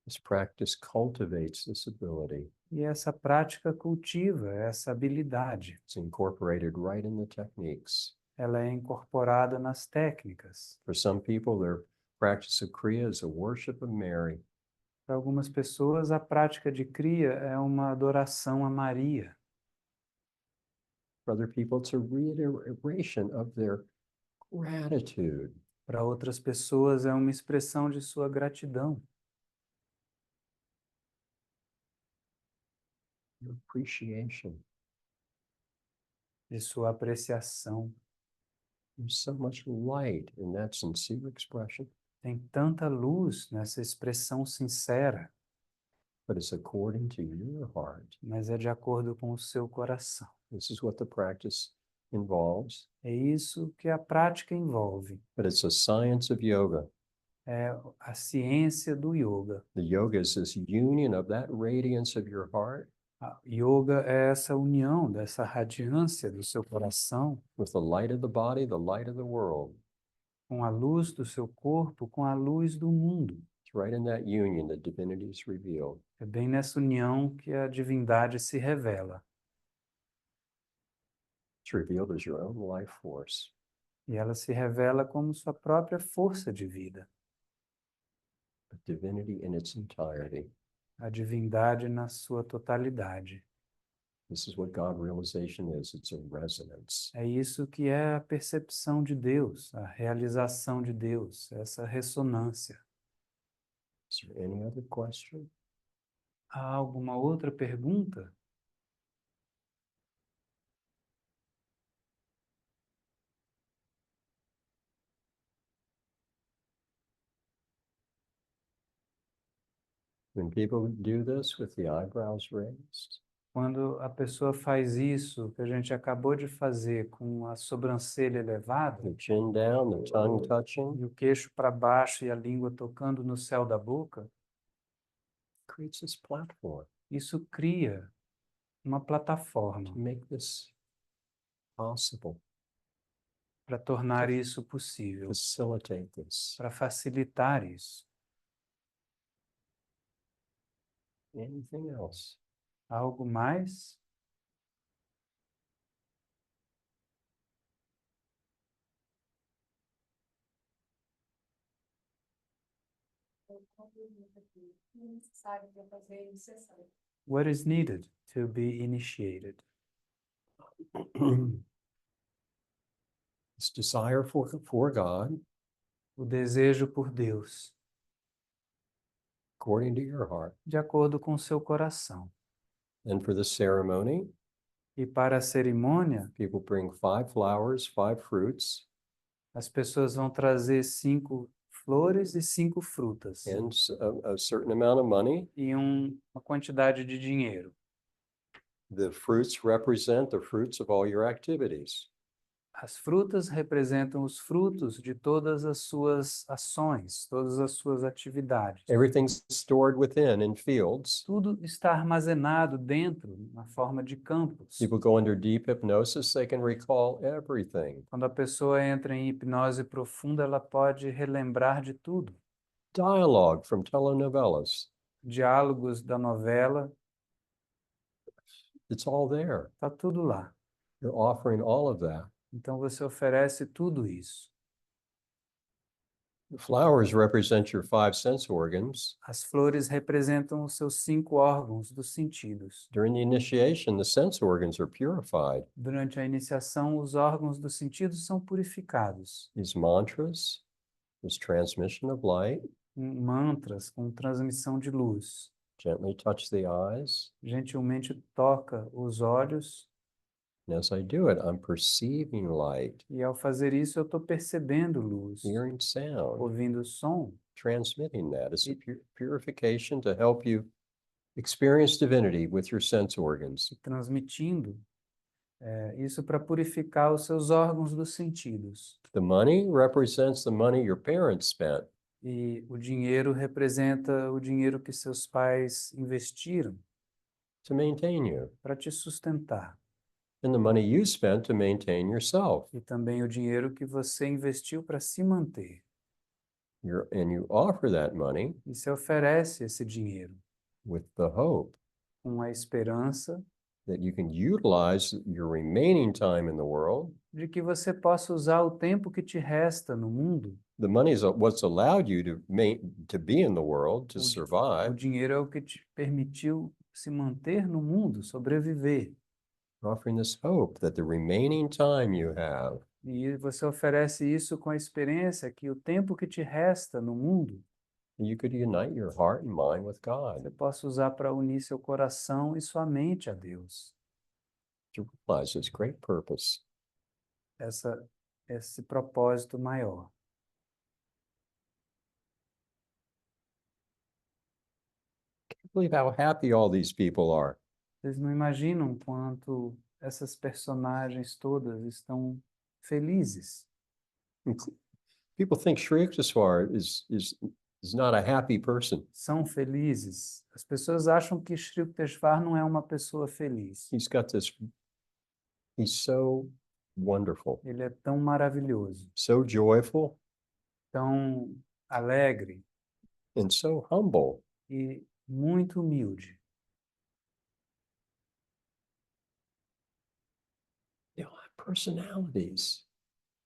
This practice cultivates this ability. E essa prática cultiva essa habilidade. It's incorporated right in the techniques. Ela é incorporada nas técnicas. For some people, their practice of Kriya is a worship of Mary. Para algumas pessoas, a prática de Kriya é uma adoração a Maria. For other people, it's a reiteration of their gratitude. Para outras pessoas, é uma expressão de sua gratidão, Your appreciation. de sua apreciação. There's so much light in that sincere expression, Tem tanta luz nessa expressão sincera, but it's according to your heart. mas é de acordo com o seu coração. This is what the practice involves, É isso que a prática envolve. but it's a science of yoga. É a ciência do yoga. The yoga is this union of that radiance of your heart A yoga é essa união dessa radiância do seu coração with the light of the body, the light of the world. com a luz do seu corpo, com a luz do mundo. It's right in that union that divinity is revealed. É bem nessa união que a divindade se revela. It's revealed as your own life force. E ela se revela como sua própria força de vida. But divinity in its entirety. A divindade na sua totalidade. This is what God realization is. It's a resonance. É isso que é a percepção de Deus, a realização de Deus, essa ressonância. Is there any other question? Há alguma outra pergunta? When people do this with the eyebrows raised, Quando a pessoa faz isso que a gente acabou de fazer com a sobrancelha elevada, the chin down, the tongue touching, e o queixo para baixo e a língua tocando no céu da boca, creates this platform isso cria uma plataforma to make this possible, para tornar isso possível, facilitate this. para facilitar isso. Anything else? Algo mais? É necessário para fazer necessário. What is needed to be initiated? This desire for God, O desejo por Deus, according to your heart. de acordo com o seu coração. And for the ceremony, E para a cerimônia, people bring 5 flowers, 5 fruits, as pessoas vão trazer 5 flores e 5 frutas. and a certain amount of money. E uma quantidade de dinheiro. The fruits represent the fruits of all your activities. As frutas representam os frutos de todas as suas ações, todas as suas atividades. Everything's stored within in fields. Tudo está armazenado dentro, na forma de campos. People go under deep hypnosis, they can recall everything. Quando a pessoa entra em hipnose profunda, ela pode relembrar de tudo. Dialogue from telenovelas, Diálogos da novela, it's all there. está tudo lá. You're offering all of that. Então você oferece tudo isso. The flowers represent your 5 sense organs. As flores representam os seus 5 órgãos dos sentidos. During the initiation, the sense organs are purified. Durante a iniciação, os órgãos dos sentidos são purificados. These mantras, this transmission of light, Com mantras, com transmissão de luz. gently touch the eyes. Gentilmente toca os olhos And as I do it, I'm perceiving light, e ao fazer isso eu estou percebendo luz, hearing sound, ouvindo som transmitting that. It's a purification to help you Experience divinity with your sense organs. transmitindo isso para purificar os seus órgãos dos sentidos. The money represents the money your parents spent. E o dinheiro representa o dinheiro que seus pais investiram To maintain you, para te sustentar. and the money you spent to maintain yourself. E também o dinheiro que você investiu para se manter. And you offer that money E você oferece esse dinheiro with the hope com a esperança that you can utilize your remaining time in the world. de que você possa usar o tempo que te resta no mundo. The money is what's allowed you to be in the world, to O survive, dinheiro é o que te permitiu se manter no mundo, sobreviver. offering this hope that the remaining time you have E você oferece isso com a experiência que o tempo que te resta no mundo, you could unite your heart and mind with God, você possa usar para unir seu coração e sua mente a Deus. to realize this great purpose. Esse propósito maior. Can't believe how happy all these people are. Vocês não imaginam quanto essas personagens todas estão felizes. People think Sri Yukteswar is not a happy person. São felizes. As pessoas acham que Shri Yukteswar não é uma pessoa feliz. He's so wonderful, Ele é tão maravilhoso, so joyful, tão alegre and so humble. e muito humilde. They all have personalities.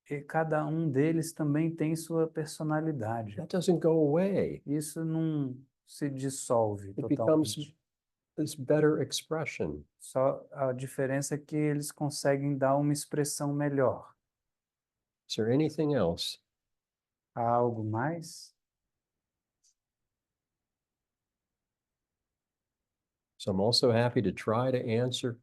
E cada um deles também tem sua personalidade. That doesn't go away. Isso não se dissolve It becomes totalmente. this better expression. Só a diferença é que eles conseguem dar uma expressão melhor. Is there anything else? Há algo mais? So I'm also happy to try to answer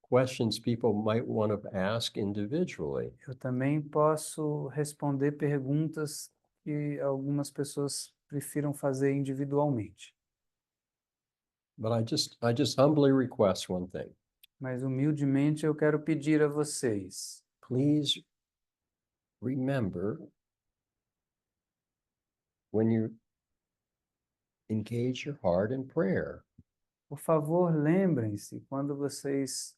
questions people might want to ask individually. Eu também posso responder perguntas que algumas pessoas prefiram fazer individualmente. But I just humbly request one thing. Mas humildemente eu quero pedir a vocês, Please remember when you engage your heart in prayer, por favor, lembrem-se quando vocês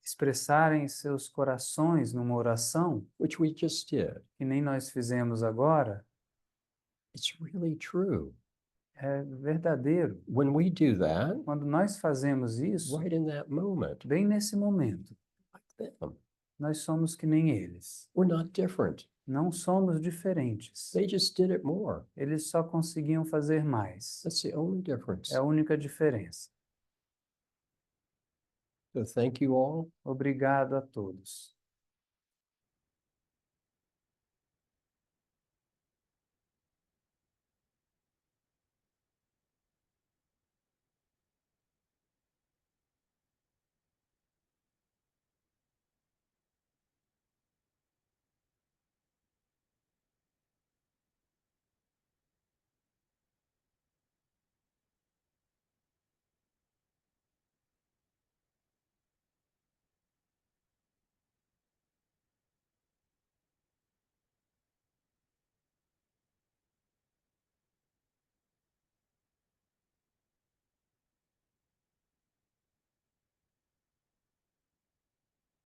expressarem seus corações numa oração, which we just did. que nem nós fizemos agora, It's really true. é verdadeiro. When we do that, Quando nós fazemos isso, right in that moment, bem nesse momento, like them, nós somos que nem eles. we're not different. Não somos diferentes. They just did it more. Eles só conseguiam fazer mais. That's the only difference. É a única diferença. So thank you all. Obrigado a todos.